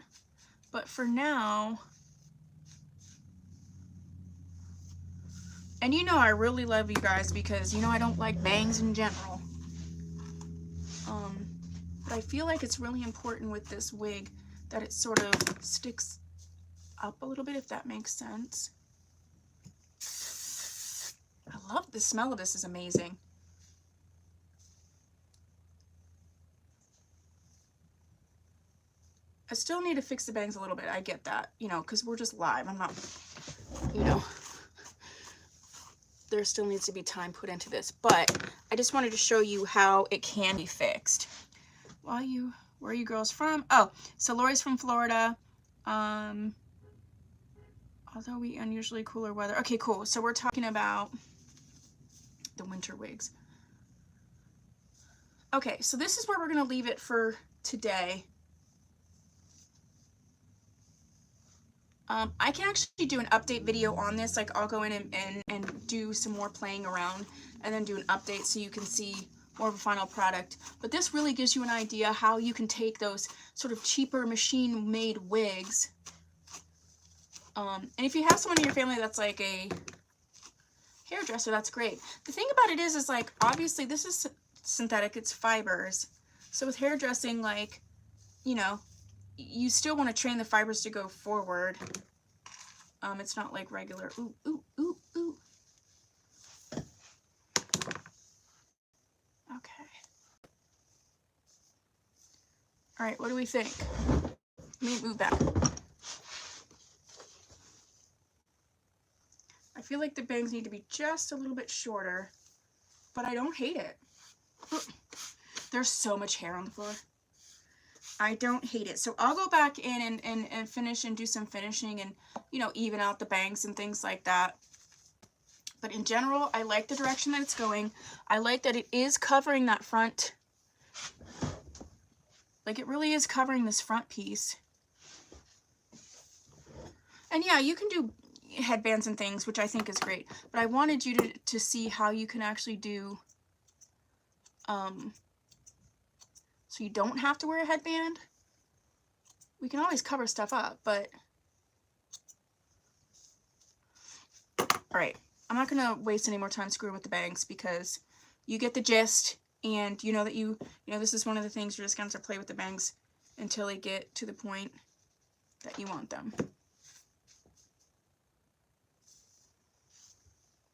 but for now, and you know I really love you guys because you know I don't like bangs in general. But I feel like it's really important with this wig that it sort of sticks up a little bit, if that makes sense. I love the smell of this, is amazing. I still need to fix the bangs a little bit. I get that, you know, because we're just live. I'm not, you know, there still needs to be time put into this. But I just wanted to show you how it can be fixed. Where are you girls from? Oh, so Lori's from Florida. Although we unusually cooler weather. Okay, cool. So we're talking about the winter wigs. Okay, so this is where we're going to leave it for today. I can actually do an update video on this. Like I'll go in and do some more playing around and then do an update so you can see more of a final product. But this really gives you an idea how you can take those sort of cheaper machine-made wigs. And if you have someone in your family that's like a hairdresser, that's great. The thing about it is like, obviously this is synthetic, it's fibers. So with hairdressing, like, you know, you still want to train the fibers to go forward. It's not like regular, ooh, ooh, ooh, ooh. Okay. All right, what do we think? Let me move back. I feel like the bangs need to be just a little bit shorter, but I don't hate it. There's so much hair on the floor. I don't hate it. So I'll go back in and finish and do some finishing and, you know, even out the bangs and things like that. But in general, I like the direction that it's going. I like that it is covering that front. Like it really is covering this front piece. And yeah, you can do headbands and things, which I think is great. But I wanted you to see how you can actually do, so you don't have to wear a headband. We can always cover stuff up, but... All right, I'm not gonna waste any more time screwing with the bangs because you get the gist, and you know that you know this is one of the things you're just going to play with the bangs until they get to the point that you want them.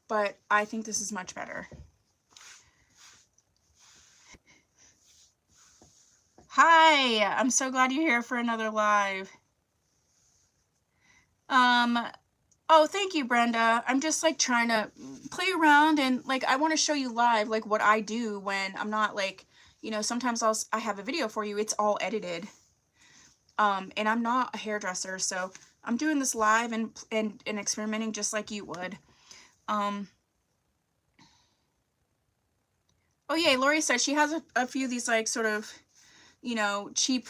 But I think this is much better. Hi, I'm so glad you're here for another live. Oh, thank you, Brenda. I'm just like trying to play around, and like I want to show you live like what I do when I'm not like, you know, sometimes I have a video for you, it's all edited. And I'm not a hairdresser, so I'm doing this live and experimenting just like you would. Oh yeah, Lori says she has a few of these like sort of, you know, cheap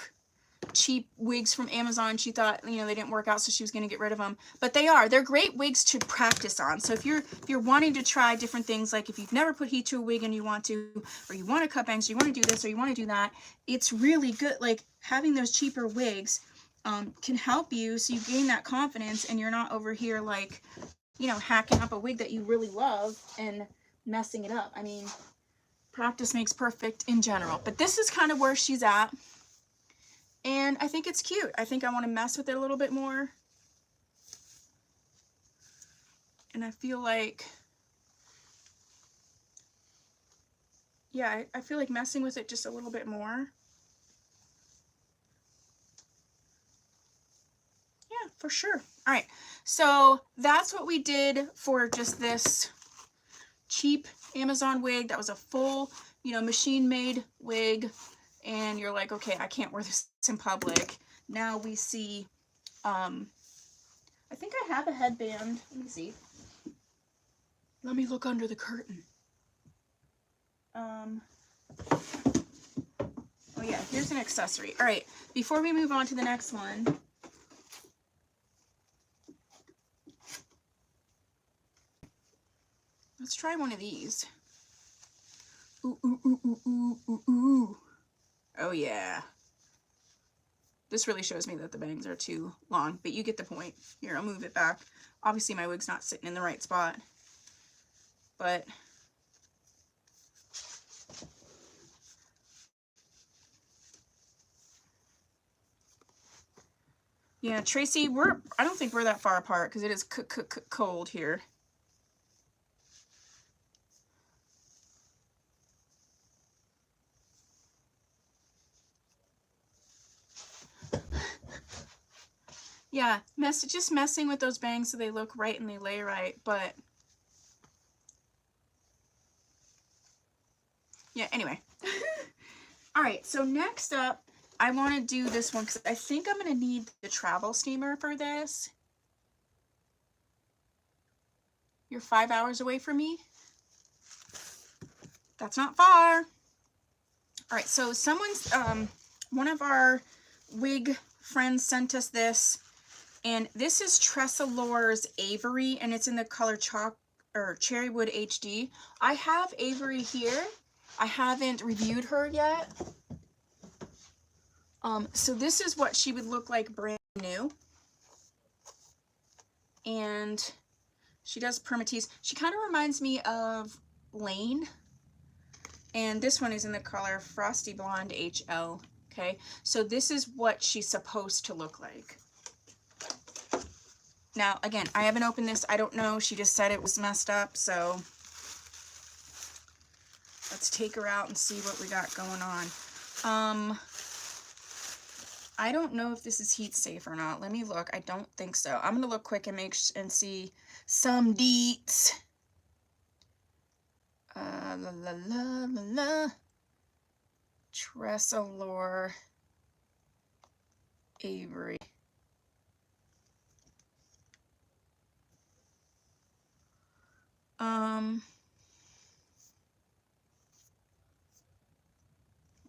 wigs from Amazon. She thought, you know, they didn't work out, so she was going to get rid of them. But they're great wigs to practice on. So if you're wanting to try different things, like if you've never put heat to a wig and you want to, or you want to cut bangs, or you want to do this, or you want to do that, it's really good. Like having those cheaper wigs can help you, so you gain that confidence and you're not over here like, you know, hacking up a wig that you really love and messing it up. I mean, practice makes perfect in general, but this is kind of where she's at. And I think it's cute. I think I want to mess with it a little bit more. And I feel like, yeah, I feel like messing with it just a little bit more. Yeah, for sure. All right, so that's what we did for just this cheap Amazon wig. That was a full, you know, machine-made wig. And you're like, okay, I can't wear this in public. Now we see, I think I have a headband. Let me see. Let me look under the curtain. Oh yeah, here's an accessory. All right, before we move on to the next one, let's try one of these. Ooh, ooh, ooh, ooh, ooh, ooh, ooh. Oh yeah. This really shows me that the bangs are too long, but you get the point. Here, I'll move it back. Obviously my wig's not sitting in the right spot, but yeah, Tracy, I don't think we're that far apart because it is cold here. Yeah, just messing with those bangs so they look right and they lay right, but yeah, anyway. All right, so next up, I want to do this one because I think I'm going to need the travel steamer for this. You're 5 hours away from me? That's not far. All right, so someone's, one of our wig friends sent us this, and this is Tress Allure Avery, and it's in the color Cherrywood HD. I have Avery here. I haven't reviewed her yet. So this is what she would look like brand new. And she does permatease. She kind of reminds me of Lane. And this one is in the color Frosty Blonde HL. Okay, so this is what she's supposed to look like. Now, again, I haven't opened this. I don't know. She just said it was messed up, so let's take her out and see what we got going on. I don't know if this is heat safe or not. Let me look. I don't think so. I'm gonna look quick and and see some Deets. La la la la la. Tress Allure Avery.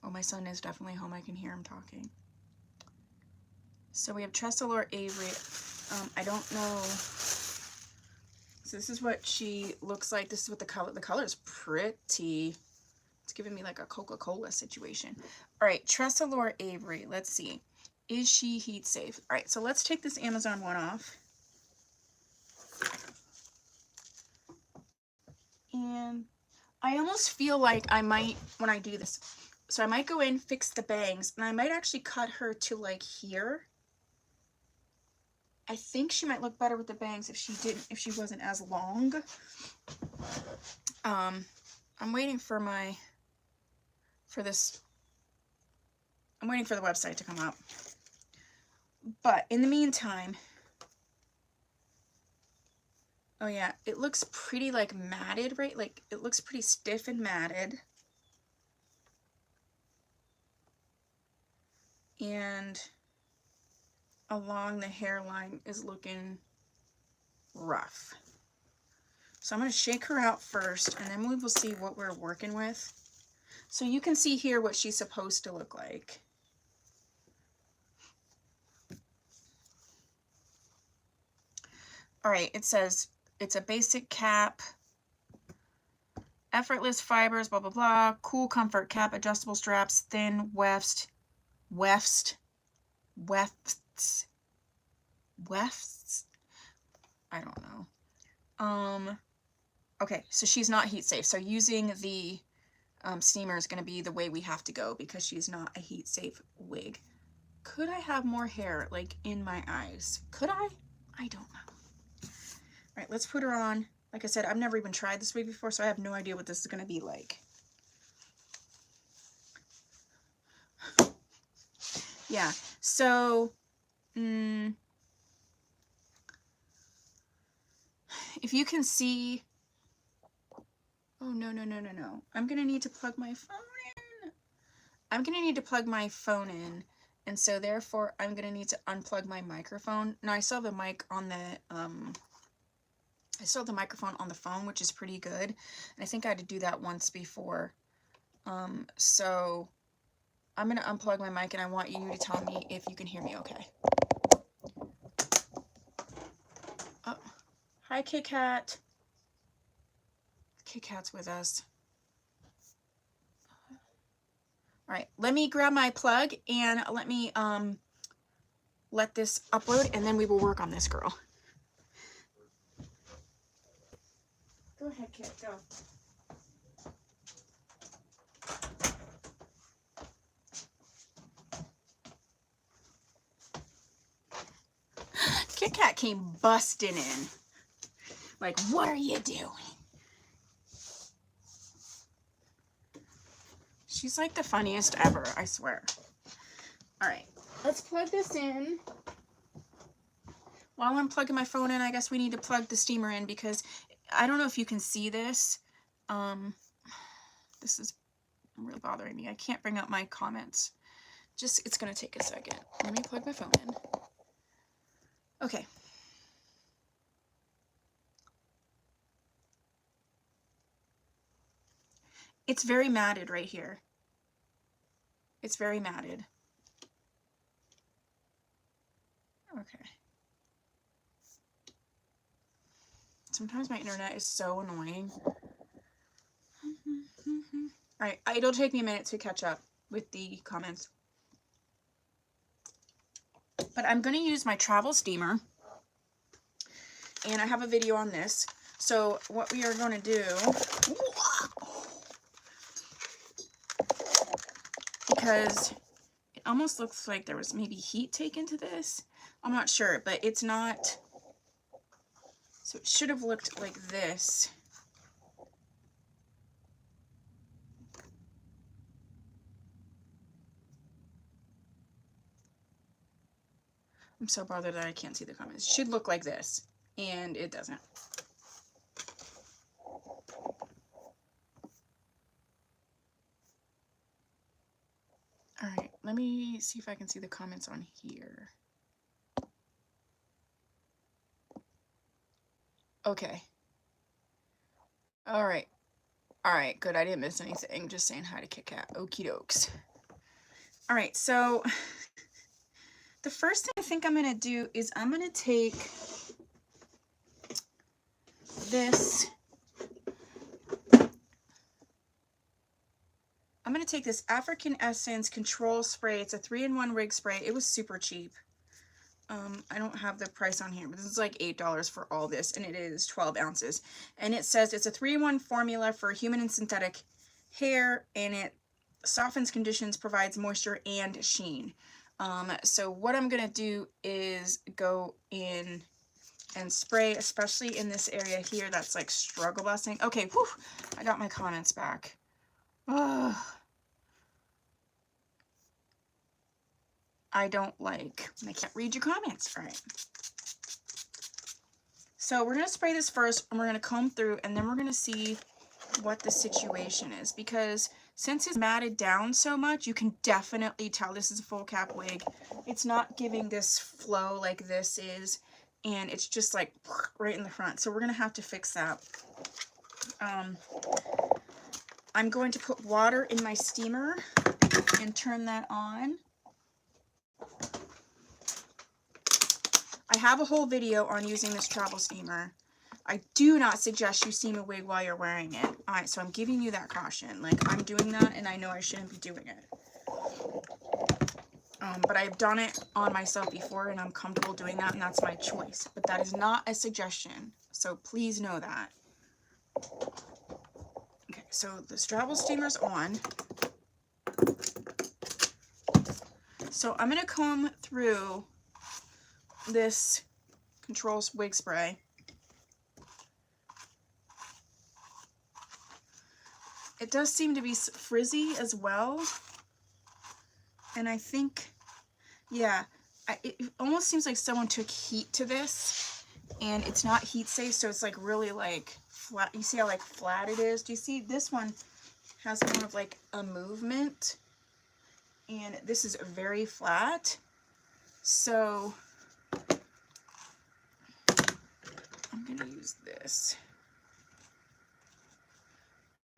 Oh, my son is definitely home. I can hear him talking. So we have Tress Allure Avery. I don't know. So this is what she looks like. This is what the color is pretty. It's giving me like a Coca-Cola situation. All right, Tress Allure Avery. Let's see. Is she heat safe? All right, so let's take this Amazon one off. And I almost feel like I might, when I do this, so I might go in, fix the bangs, and I might actually cut her to like here. I think she might look better with the bangs if she wasn't as long. I'm waiting for I'm waiting for the website to come out. But in the meantime, oh yeah, it looks pretty like matted, right? Like it looks pretty stiff and matted. And along the hairline is looking rough. So I'm going to shake her out first, and then we will see what we're working with. So you can see here what she's supposed to look like. All right, it says it's a basic cap, effortless fibers, blah, blah, blah, cool comfort cap, adjustable straps, thin wefts, I don't know. Okay, so she's not heat safe. So using the steamer is going to be the way we have to go because she's not a heat safe wig. Could I have more hair like in my eyes? Could I? I don't know. All right, let's put her on. Like I said, I've never even tried this wig before, so I have no idea what this is going to be like. Yeah, so if you can see, oh no, I'm going to need to plug my phone in. And so therefore I'm going to need to unplug my microphone. Now I still have the mic on the, I still have the microphone on the phone, which is pretty good. And I think I had to do that once before. So I'm going to unplug my mic and I want you to tell me if you can hear me okay. Oh, hi Kit Kat. Kit Kat's with us. All right, let me grab my plug and let me let this upload and then we will work on this girl. Go ahead, Kit, go. Kit Kat came busting in. Like, what are you doing? She's like the funniest ever, I swear. All right, let's plug this in. While I'm plugging my phone in, I guess we need to plug the steamer in because I don't know if you can see this. This is really bothering me. I can't bring up my comments. It's gonna take a second. Let me plug my phone in. Okay. It's very matted right here. It's very matted. Okay. Sometimes my internet is so annoying. All right, it'll take me a minute to catch up with the comments. But I'm going to use my travel steamer. And I have a video on this. So what we are going to do, because it almost looks like there was maybe heat taken to this. I'm not sure, but it's not. So it should have looked like this. I'm so bothered that I can't see the comments. It should look like this, and it doesn't. All right, let me see if I can see the comments on here. Okay. All right. All right, good. I didn't miss anything. Just saying hi to Kit Kat. Okie dokes. All right, so the first thing I think I'm going to do is I'm going to take this. I'm going to take this African Essence Control Spray. It's a 3-in-1 wig spray. It was super cheap. I don't have the price on here, but this is like $8 for all this, and it is 12 ounces. And it says it's a 3-in-1 formula for human and synthetic hair, and it softens conditions, provides moisture and sheen. So what I'm gonna do is go in and spray, especially in this area here that's like struggle busting. Okay, whew, I got my comments back. Ugh. I don't like, I can't read your comments. All right. So we're going to spray this first, and we're going to comb through, and then we're going to see what the situation is, because since it's matted down so much, you can definitely tell this is a full cap wig. It's not giving this flow like this is, and it's just like right in the front. So we're going to have to fix that. I'm going to put water in my steamer and turn that on. I have a whole video on using this travel steamer. I do not suggest you steam a wig while you're wearing it. Alright, so I'm giving you that caution. Like, I'm doing that, and I know I shouldn't be doing it. But I've done it on myself before, and I'm comfortable doing that, and that's my choice. But that is not a suggestion, so please know that. Okay, so the travel steamer's on. So I'm going to comb through this Controls wig spray. It does seem to be frizzy as well, and I think, yeah, it almost seems like someone took heat to this, and it's not heat safe, so it's like really like flat. You see how like flat it is? Do you see this one has more of like a movement, and this is very flat. So I'm gonna use this.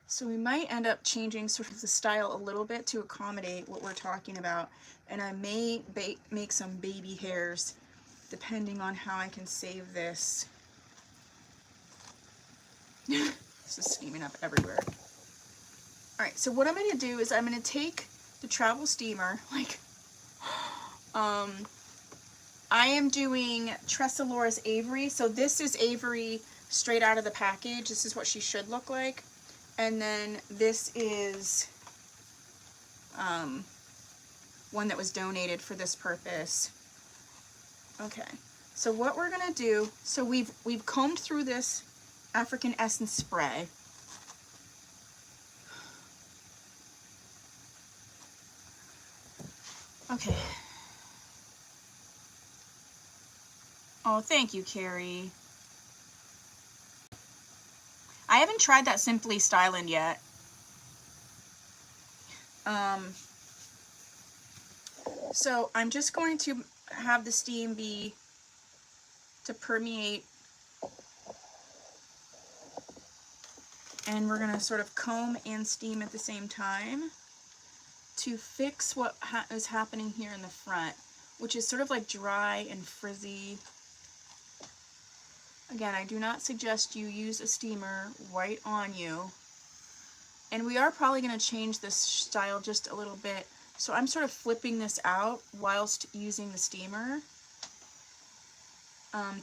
So we might end up changing sort of the style a little bit to accommodate what we're talking about, and I may make some baby hairs depending on how I can save this. This is steaming up everywhere. Alright, so what I'm going to do is I'm going to take the travel steamer, like, I am doing Tress Allure Avery, so this is Avery straight out of the package. This is what she should look like. And then this is one that was donated for this purpose. Okay, so what we're gonna do, so we've combed through this African Essence spray. Okay. Oh, thank you, Carrie. I haven't tried that Simply Styling yet. So I'm just going to have the steam be to permeate, and we're going to sort of comb and steam at the same time to fix what is happening here in the front, which is sort of like dry and frizzy. Again, I do not suggest you use a steamer right on you. And we are probably going to change this style just a little bit. So I'm sort of flipping this out whilst using the steamer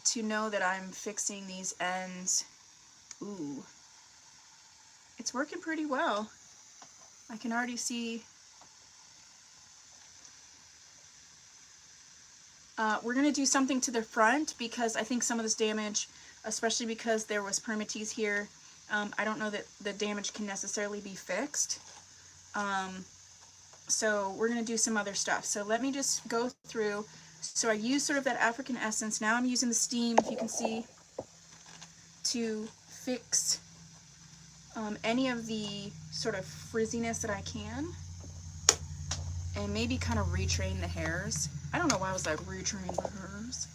to know that I'm fixing these ends. Ooh. It's working pretty well. I can already see. We're going to do something to the front because I think some of this damage, especially because there was permatease here, I don't know that the damage can necessarily be fixed. So we're going to do some other stuff. So let me just go through. So I use sort of that African Essence. Now I'm using the steam, if you can see, to fix any of the sort of frizziness that I can. And maybe kind of retrain the hairs. I don't know why I was like retrain the hairs.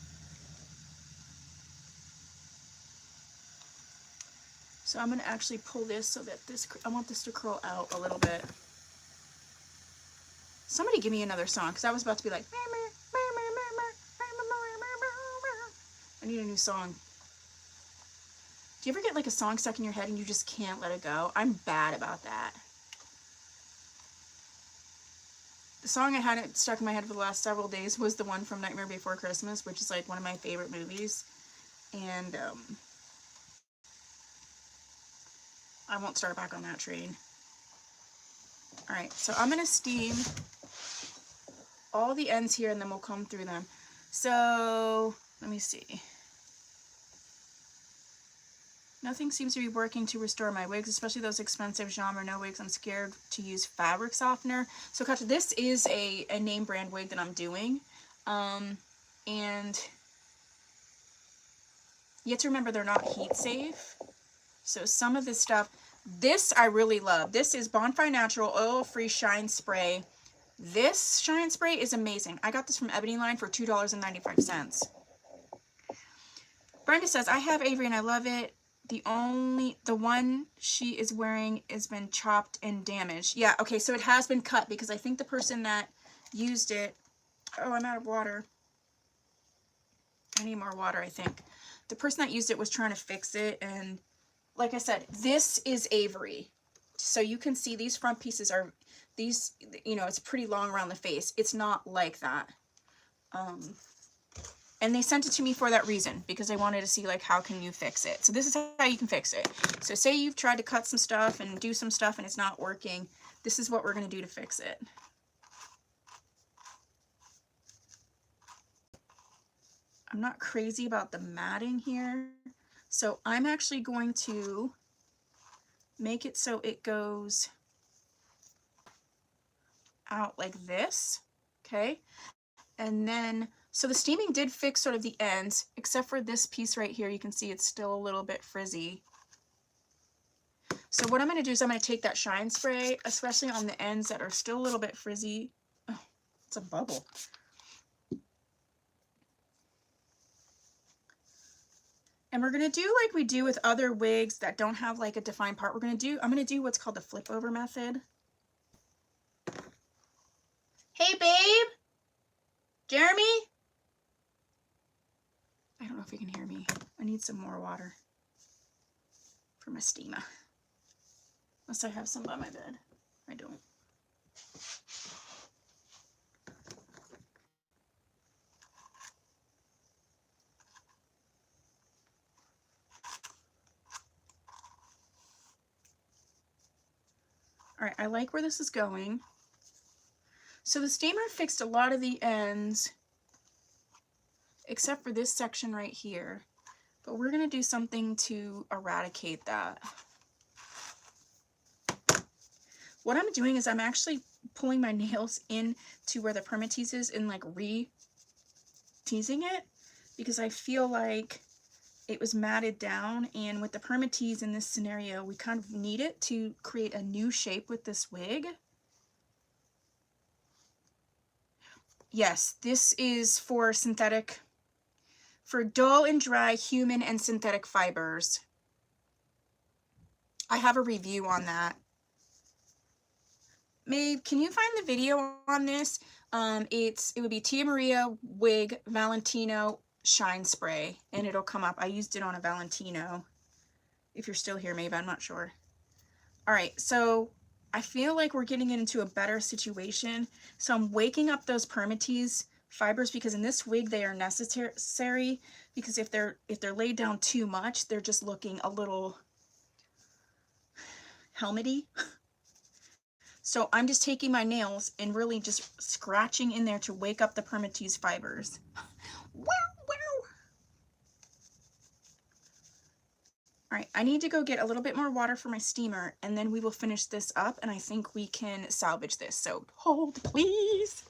So I'm going to actually pull this so that this, I want this to curl out a little bit. Somebody give me another song, because I was about to be like, I need a new song. Do you ever get like a song stuck in your head and you just can't let it go? I'm bad about that. the song I had it stuck in my head for the last several days was the one from Nightmare Before Christmas, which is like one of my favorite movies. And I won't start back on that train. Alright, so I'm going to steam all the ends here and then we'll comb through them. So, let me see. Nothing seems to be working to restore my wigs, especially those expensive genre no wigs. I'm scared to use fabric softener. So, Katja, this is a name brand wig that I'm doing. And you have to remember they're not heat safe. So some of this stuff, this I really love. This is Bonfire Natural Oil-Free Shine Spray. This shine spray is amazing. I got this from Ebony Line for $2.95. Brenda says, I have Avery and I love it. The one she is wearing has been chopped and damaged. Yeah, okay, so it has been cut because I think the person that used it, oh, I'm out of water. I need more water, I think. The person that used it was trying to fix it, and like I said, this is Avery. So you can see these front pieces are, these, you know, it's pretty long around the face. It's not like that. And they sent it to me for that reason, because they wanted to see, like, how can you fix it? So this is how you can fix it. So say you've tried to cut some stuff and do some stuff and it's not working. This is what we're going to do to fix it. I'm not crazy about the matting here. So I'm actually going to make it so it goes out like this, okay? And then, so the steaming did fix sort of the ends, except for this piece right here. You can see it's still a little bit frizzy. So what I'm going to do is I'm going to take that shine spray, especially on the ends that are still a little bit frizzy. Oh, it's a bubble. And we're going to do like we do with other wigs that don't have like a defined part. I'm going to do what's called the flip over method. Hey, babe. Jeremy? I don't know if you can hear me. I need some more water for my steamer. Unless I have some by my bed. I don't. All right, I like where this is going. So the steamer fixed a lot of the ends, except for this section right here. But we're going to do something to eradicate that. What I'm doing is I'm actually pulling my nails in to where the permatease is and like re-teasing it, because I feel like it was matted down, and with the permatease in this scenario, we kind of need it to create a new shape with this wig. Yes, this is for synthetic, for dull and dry human and synthetic fibers. I have a review on that. Maeve, can you find the video on this? It would be Tia Maria Wig Valentino Shine Spray, and it'll come up. I used it on a Valentino. If you're still here, Maeve, I'm not sure. All right, so I feel like we're getting into a better situation. So I'm waking up those permatease fibers, because in this wig they are necessary, because if they're laid down too much, they're just looking a little helmety. So I'm just taking my nails and really just scratching in there to wake up the permatease fibers. Wow, wow. All right, I need to go get a little bit more water for my steamer, and then we will finish this up, and I think we can salvage this. So hold, please.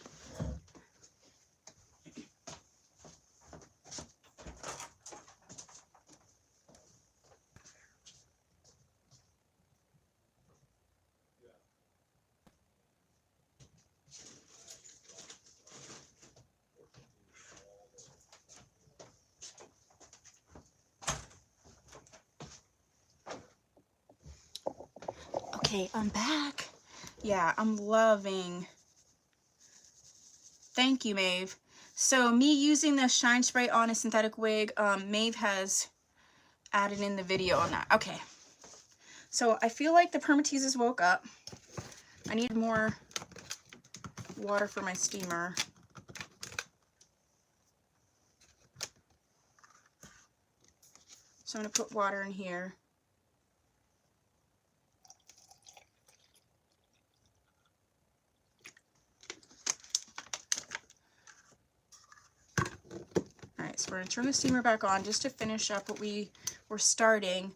Okay, I'm back. Yeah, I'm loving. Thank you, Maeve. So me using the shine spray on a synthetic wig, Maeve has added in the video on that. Okay. So I feel like the permateases woke up. I need more water for my steamer. So I'm going to put water in here. Alright, so we're going to turn the steamer back on just to finish up what we were starting.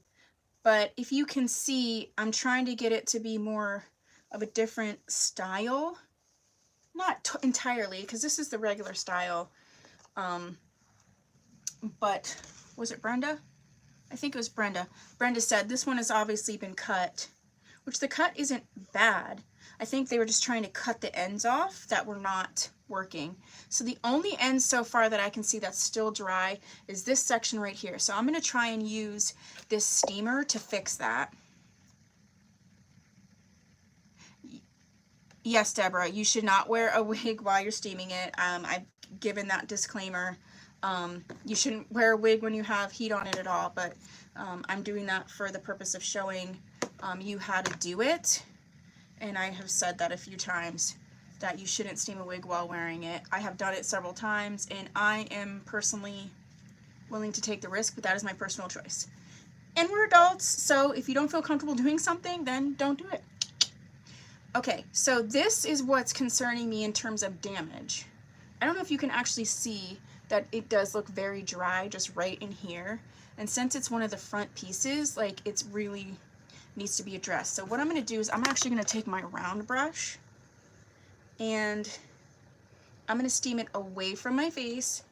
But if you can see, I'm trying to get it to be more of a different style. Not entirely, because this is the regular style. But was it Brenda? I think it was Brenda. Brenda said this one has obviously been cut, which the cut isn't bad. I think they were just trying to cut the ends off that were not working. So the only end so far that I can see that's still dry is this section right here. So I'm going to try and use this steamer to fix that. Yes, Deborah, you should not wear a wig while you're steaming it. I've given that disclaimer. You shouldn't wear a wig when you have heat on it at all, but I'm doing that for the purpose of showing you how to do it. And I have said that a few times, that you shouldn't steam a wig while wearing it. I have done it several times, and I am personally willing to take the risk, but that is my personal choice. And we're adults, so if you don't feel comfortable doing something, then don't do it. Okay, so this is what's concerning me in terms of damage. I don't know if you can actually see that it does look very dry just right in here. And since it's one of the front pieces, like, it's really needs to be addressed. So what I'm going to do is I'm actually going to take my round brush and I'm going to steam it away from my face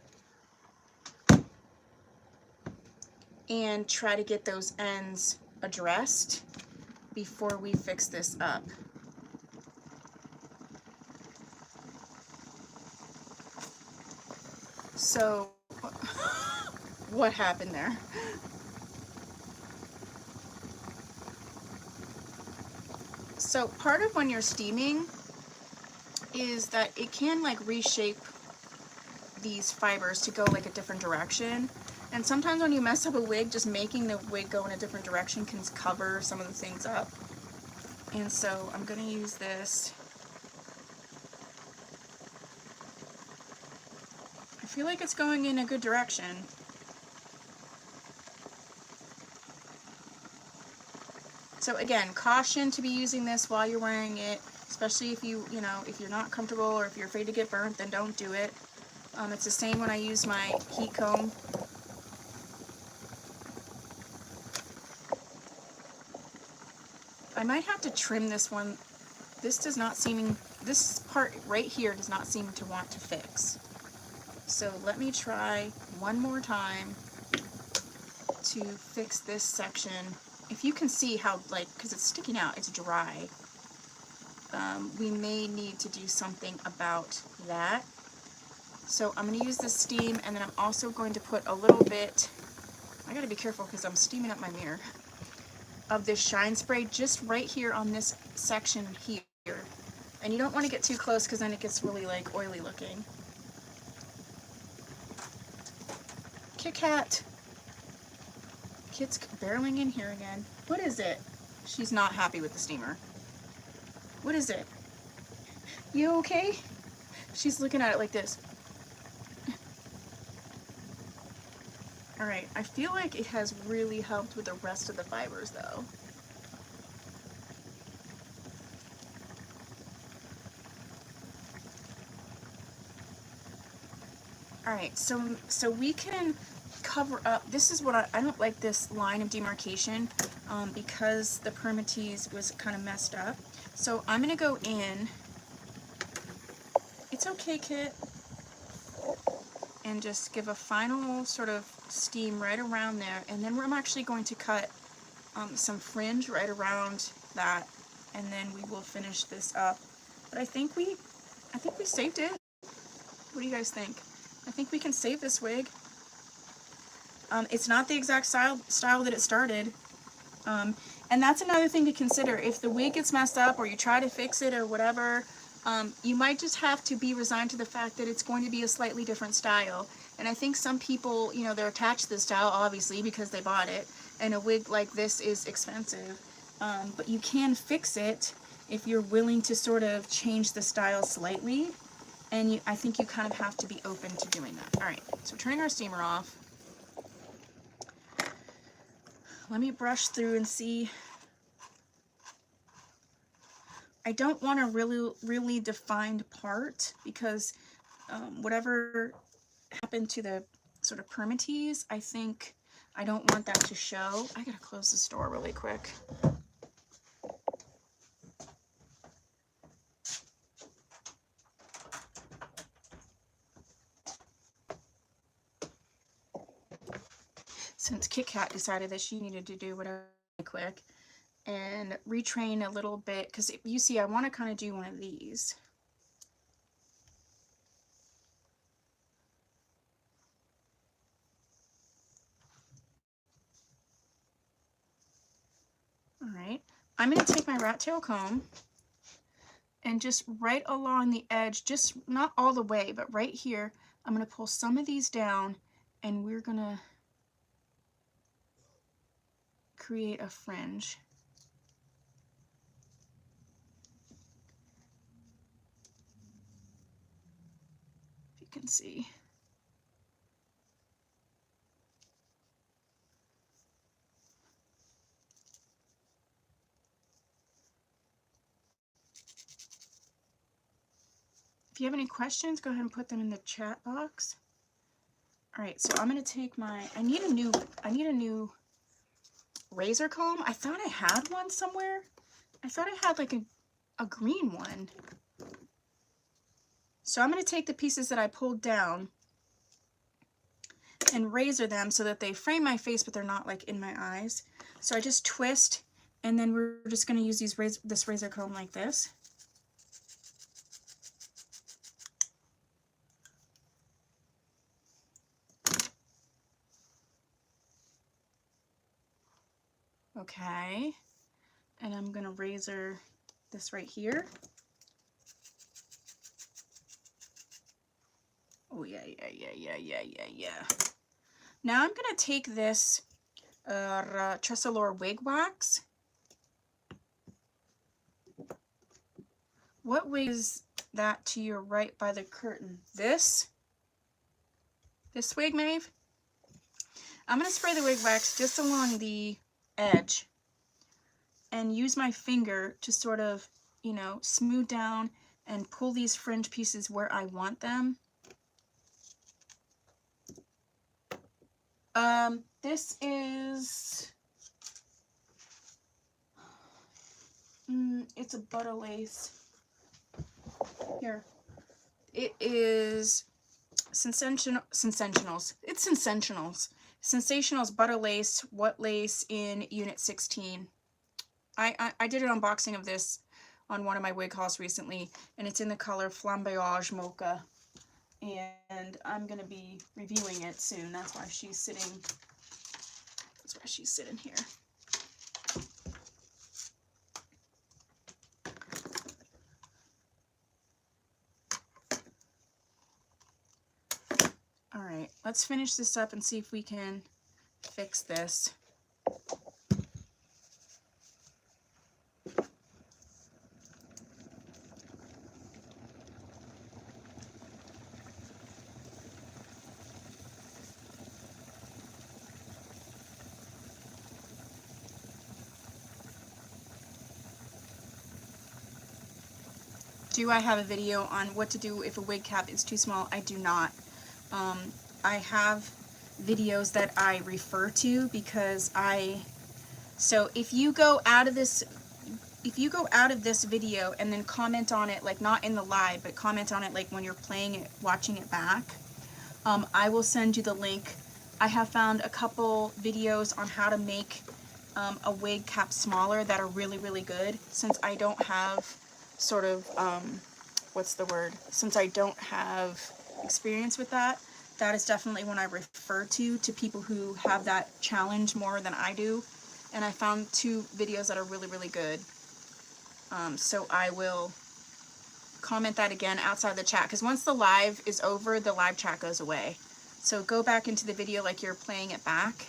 and try to get those ends addressed before we fix this up. So, what happened there? So part of when you're steaming is that it can like reshape these fibers to go like a different direction. And sometimes when you mess up a wig, just making the wig go in a different direction can cover some of the things up. And so I'm going to use this. I feel like it's going in a good direction. So again, caution to be using this while you're wearing it, especially if you know, if you're not comfortable or if you're afraid to get burnt, then don't do it. It's the same when I use my heat comb. I might have to trim this one. This part right here does not seem to want to fix. So let me try one more time to fix this section. If you can see how, like, because it's sticking out, it's dry. We may need to do something about that. So I'm going to use this steam, and then I'm also going to put a little bit, I got to be careful because I'm steaming up my mirror, of this shine spray just right here on this section here. And you don't want to get too close because then it gets really like oily looking. Kit Kat. Kit's barreling in here again. What is it? She's not happy with the steamer. What is it? You okay? She's looking at it like this. Alright, I feel like it has really helped with the rest of the fibers though. Alright, so we can cover up, this is what I don't like this line of demarcation because the permatease was kind of messed up. So I'm going to go in, it's okay Kit, and just give a final sort of steam right around there, and then I'm actually going to cut some fringe right around that, and then we will finish this up. But I think we saved it. What do you guys think? I think we can save this wig. It's not the exact style that it started. And that's another thing to consider. If the wig gets messed up or you try to fix it or whatever, you might just have to be resigned to the fact that it's going to be a slightly different style. And I think some people, you know, they're attached to this style obviously because they bought it, and a wig like this is expensive. But you can fix it if you're willing to sort of change the style slightly. And I think you kind of have to be open to doing that. All right, so turning our steamer off. Let me brush through and see. I don't want a really defined part because whatever happened to the sort of permatease, I think I don't want that to show. I gotta close this door really quick. Since Kit Kat decided that she needed to do whatever quick and retrain a little bit, because you see I want to kind of do one of these. All right, I'm going to take my rat tail comb and just right along the edge, just not all the way, but right here, I'm going to pull some of these down and we're going to create a fringe. If you can see. If you have any questions, go ahead and put them in the chat box. All right, so I'm going to take my, I need a new razor comb. I thought I had one somewhere. I thought I had like a green one. So I'm going to take the pieces that I pulled down and razor them so that they frame my face, but they're not like in my eyes. So I just twist, and then we're just going to use this razor comb like this. Okay, and I'm going to razor this right here. Oh yeah. Now I'm going to take this Tress Allure wig wax. What wig is that to your right by the curtain? This wig, Maeve? I'm going to spray the wig wax just along the edge and use my finger to sort of, you know, smooth down and pull these fringe pieces where I want them. This is, it's a butter lace. Here. It is Sensationals. It's Sensationals butter lace, what lace in unit 16. I did an unboxing of this on one of my wig hauls recently, and it's in the color Flamboyage Mocha. And I'm gonna be reviewing it soon. That's why she's sitting here. All right, let's finish this up and see if we can fix this. Do I have a video on what to do if a wig cap is too small? I do not. I have videos that I refer to because so if you go out of this video and then comment on it, like not in the live, but comment on it like when you're playing it, watching it back, I will send you the link. I have found a couple videos on how to make a wig cap smaller that are really good, since I don't have sort of, since I don't have experience with that. That is definitely one I refer to people who have that challenge more than I do. And I found 2 videos that are really good. So I will comment that again outside the chat, because once the live is over, the live chat goes away. So go back into the video like you're playing it back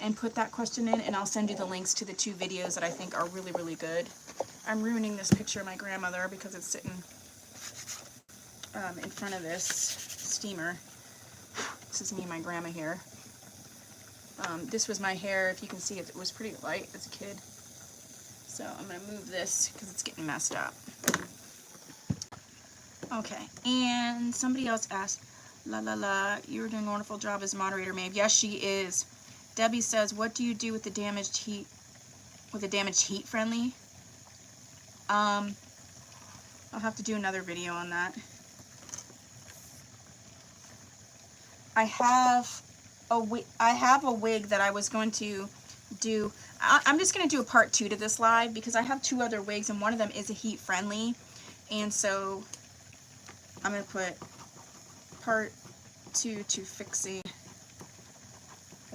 and put that question in, and I'll send you the links to the 2 videos that I think are really good. I'm ruining this picture of my grandmother because it's sitting in front of this steamer. This is me and my grandma here. This was my hair. If you can see it, it was pretty light as a kid. So I'm going to move this because it's getting messed up. Okay, and somebody else asked, la la la, you're doing a wonderful job as moderator, Maeve. Yes, she is. Debbie says, what do you do with the damaged heat, heat friendly? I'll have to do another video on that. I have a wig that I was going to do. I'm just going to do a part 2 to this live because I have 2 other wigs and one of them is a heat friendly. And so I'm going to put part 2 to fixing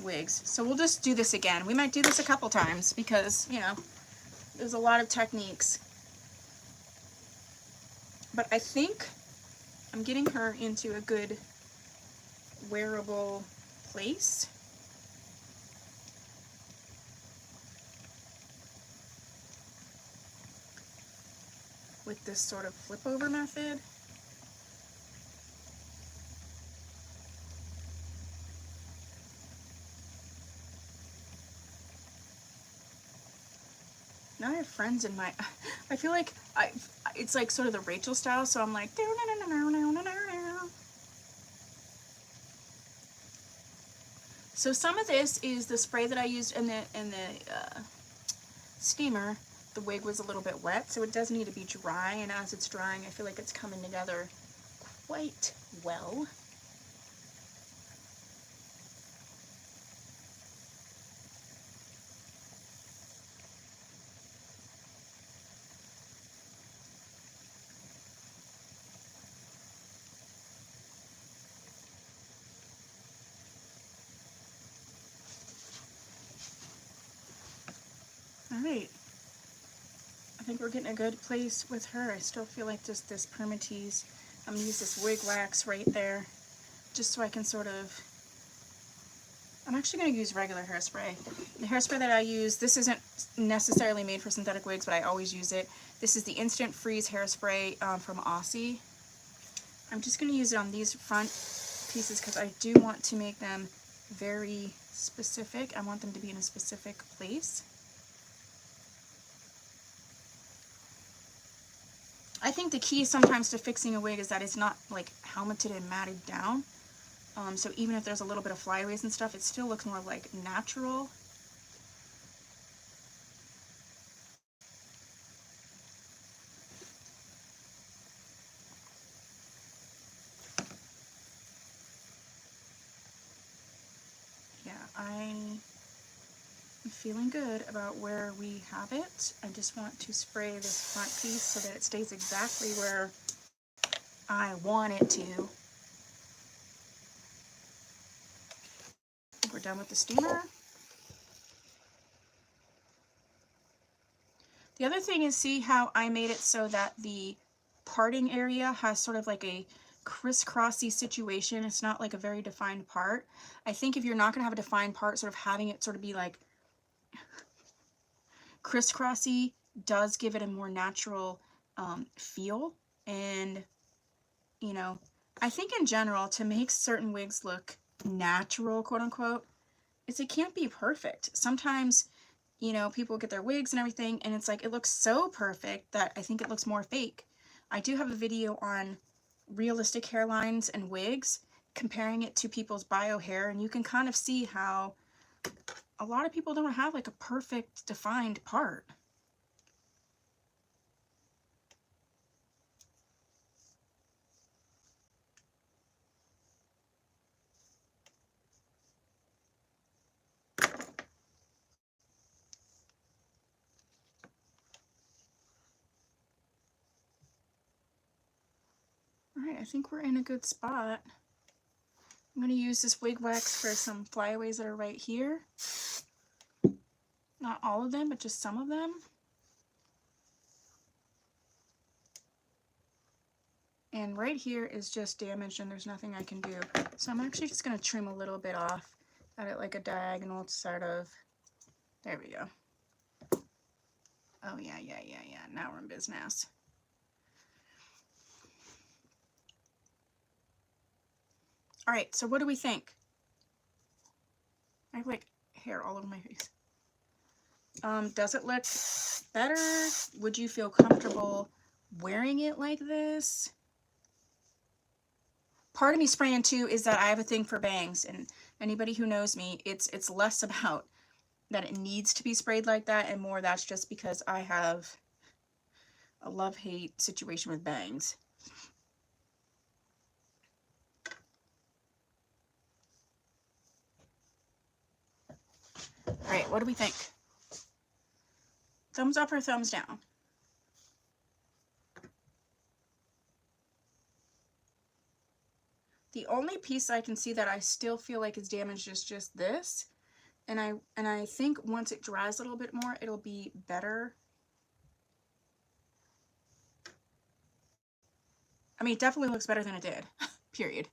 wigs. So we'll just do this again. We might do this a couple times because, you know, there's a lot of techniques. But I think I'm getting her into a good wearable place. With this sort of flip over method. Now I have friends in my, I feel like it's like sort of the Rachel style, so I'm like, so some of this is the spray that I used in the steamer. The wig was a little bit wet, so it does need to be dry, and as it's drying, I feel like it's coming together quite well. Alright, I think we're getting a good place with her. I still feel like just this permatease. I'm going to use this wig wax right there, just so I can sort of, I'm actually going to use regular hairspray. The hairspray that I use, this isn't necessarily made for synthetic wigs, but I always use it. This is the Instant Freeze hairspray from Aussie. I'm just going to use it on these front pieces because I do want to make them very specific. I want them to be in a specific place. I think the key sometimes to fixing a wig is that it's not like helmeted and matted down. So even if there's a little bit of flyaways and stuff, it still looks more like natural. Yeah, I'm feeling good about where we have it. I just want to spray this front piece so that it stays exactly where I want it to. We're done with the steamer. The other thing is, see how I made it so that the parting area has sort of like a crisscrossy situation. It's not like a very defined part. I think if you're not going to have a defined part, sort of having it sort of be like crisscrossy does give it a more natural feel. And, you know, I think in general, to make certain wigs look natural, quote unquote, is it can't be perfect. Sometimes, you know, people get their wigs and everything, and it's like, it looks so perfect that I think it looks more fake. I do have a video on realistic hairlines and wigs, comparing it to people's bio hair, and you can kind of see how a lot of people don't have like a perfect defined part. Alright, I think we're in a good spot. I'm going to use this wig wax for some flyaways that are right here. Not all of them, but just some of them. And right here is just damaged and there's nothing I can do. So I'm actually just going to trim a little bit off at it like a diagonal sort of. There we go. Oh, yeah. Now we're in business. All right, so what do we think? I have like hair all over my face. Does it look better? Would you feel comfortable wearing it like this? Part of me spraying too is that I have a thing for bangs, and anybody who knows me, it's less about that it needs to be sprayed like that, and more that's just because I have a love-hate situation with bangs. All right, what do we think? Thumbs up or thumbs down? The only piece I can see that I still feel like is damaged is just this. And I think once it dries a little bit more, it'll be better. I mean, it definitely looks better than it did, period.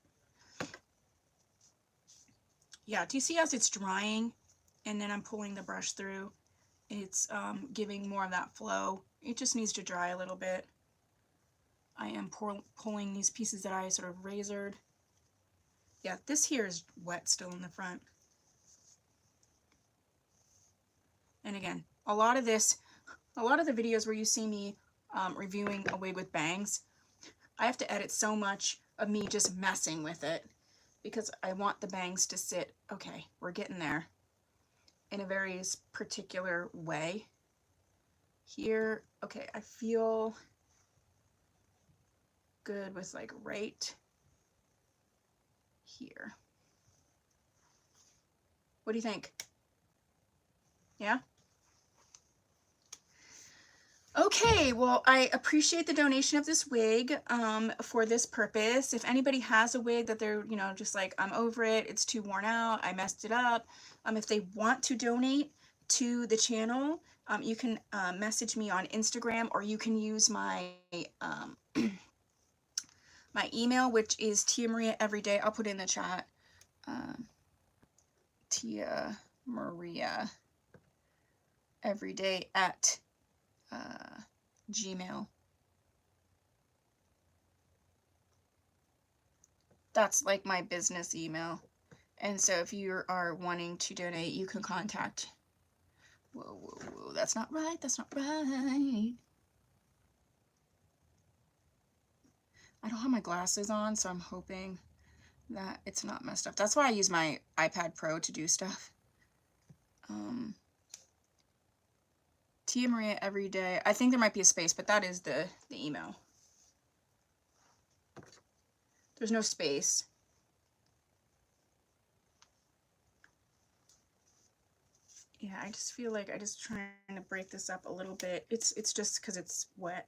Yeah, do you see as it's drying and then I'm pulling the brush through, it's giving more of that flow. It just needs to dry a little bit. I am pulling these pieces that I sort of razored. Yeah, this here is wet still in the front. And again, a lot of the videos where you see me reviewing a wig with bangs, I have to edit so much of me just messing with it because I want the bangs to sit, okay, we're getting there, in a very particular way. Here, okay, I feel good with like right here. What do you think? Yeah? Okay, well, I appreciate the donation of this wig for this purpose. If anybody has a wig that they're, you know, just like, I'm over it, it's too worn out, I messed it up, if they want to donate to the channel, you can message me on Instagram, or you can use my my email, which is Tia Maria Everyday. I'll put it in the chat. Tia Maria Everyday at Gmail. That's like my business email. And so if you are wanting to donate, you can contact. Whoa, that's not right. That's not right. I don't have my glasses on, so I'm hoping that it's not messed up. That's why I use my iPad Pro to do stuff. Tia Maria Everyday. I think there might be a space, but that is the email. There's no space. Yeah, I just feel like I just trying to break this up a little bit. It's just because it's wet.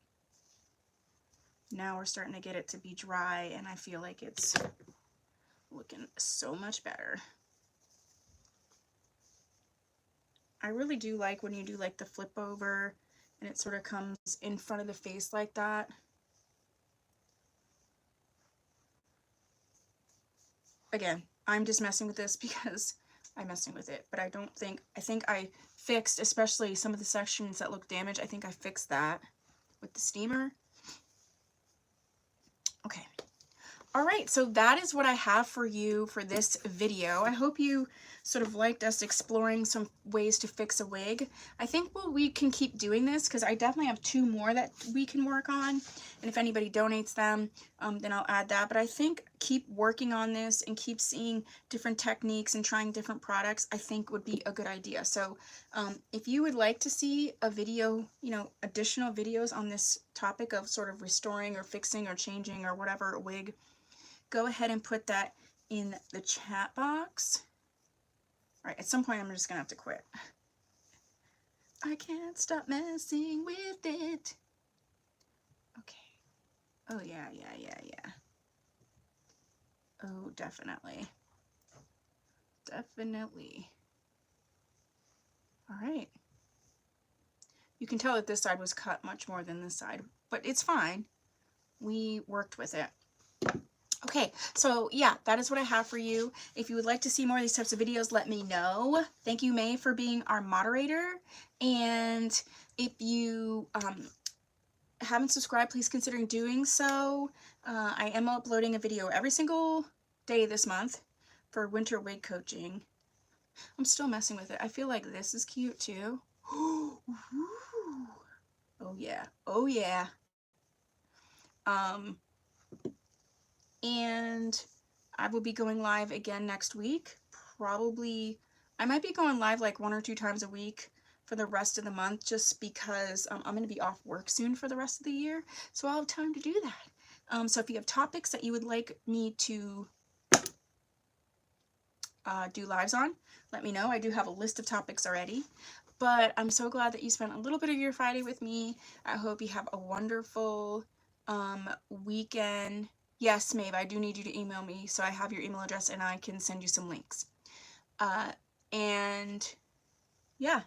Now we're starting to get it to be dry, and I feel like it's looking so much better. I really do like when you do like the flip over and it sort of comes in front of the face like that. Again, I'm just messing with this because I'm messing with it, but I think I fixed, especially some of the sections that look damaged, I think I fixed that with the steamer. Okay. All right, so that is what I have for you for this video. I hope you sort of liked us exploring some ways to fix a wig. I think we can keep doing this because I definitely have 2 more that we can work on. And if anybody donates them, then I'll add that. But I think keep working on this and keep seeing different techniques and trying different products, I think would be a good idea. So if you would like to see a video, you know, additional videos on this topic of sort of restoring or fixing or changing or whatever a wig, go ahead and put that in the chat box. All right, at some point I'm just gonna have to quit. I can't stop messing with it. Okay. Oh yeah. Oh, definitely. Definitely. All right. You can tell that this side was cut much more than this side, but it's fine. We worked with it. Okay, so yeah, that is what I have for you. If you would like to see more of these types of videos, let me know. Thank you, May, for being our moderator. And if you haven't subscribed, please consider doing so. I am uploading a video every single day this month for winter wig coaching. I'm still messing with it. I feel like this is cute too. Oh yeah, oh yeah. And I will be going live again next week. Probably, I might be going live like 1 or 2 times a week for the rest of the month, just because I'm going to be off work soon for the rest of the year, so I'll have time to do that. So if you have topics that you would like me to do lives on, let me know. I do have a list of topics already, but I'm so glad that you spent a little bit of your Friday with me. I hope you have a wonderful weekend. Yes, Maeve, I do need you to email me so I have your email address and I can send you some links. And yeah,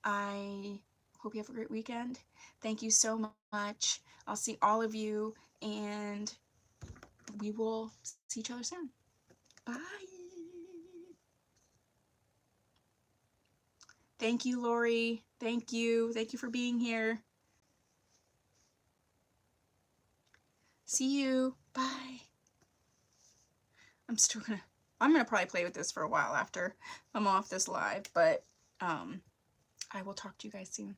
I hope you have a great weekend. Thank you so much. I'll see all of you, and we will see each other soon. Bye. Thank you, Lori. Thank you. Thank you for being here. See you. Bye. I'm gonna probably play with this for a while after I'm off this live, but I will talk to you guys soon.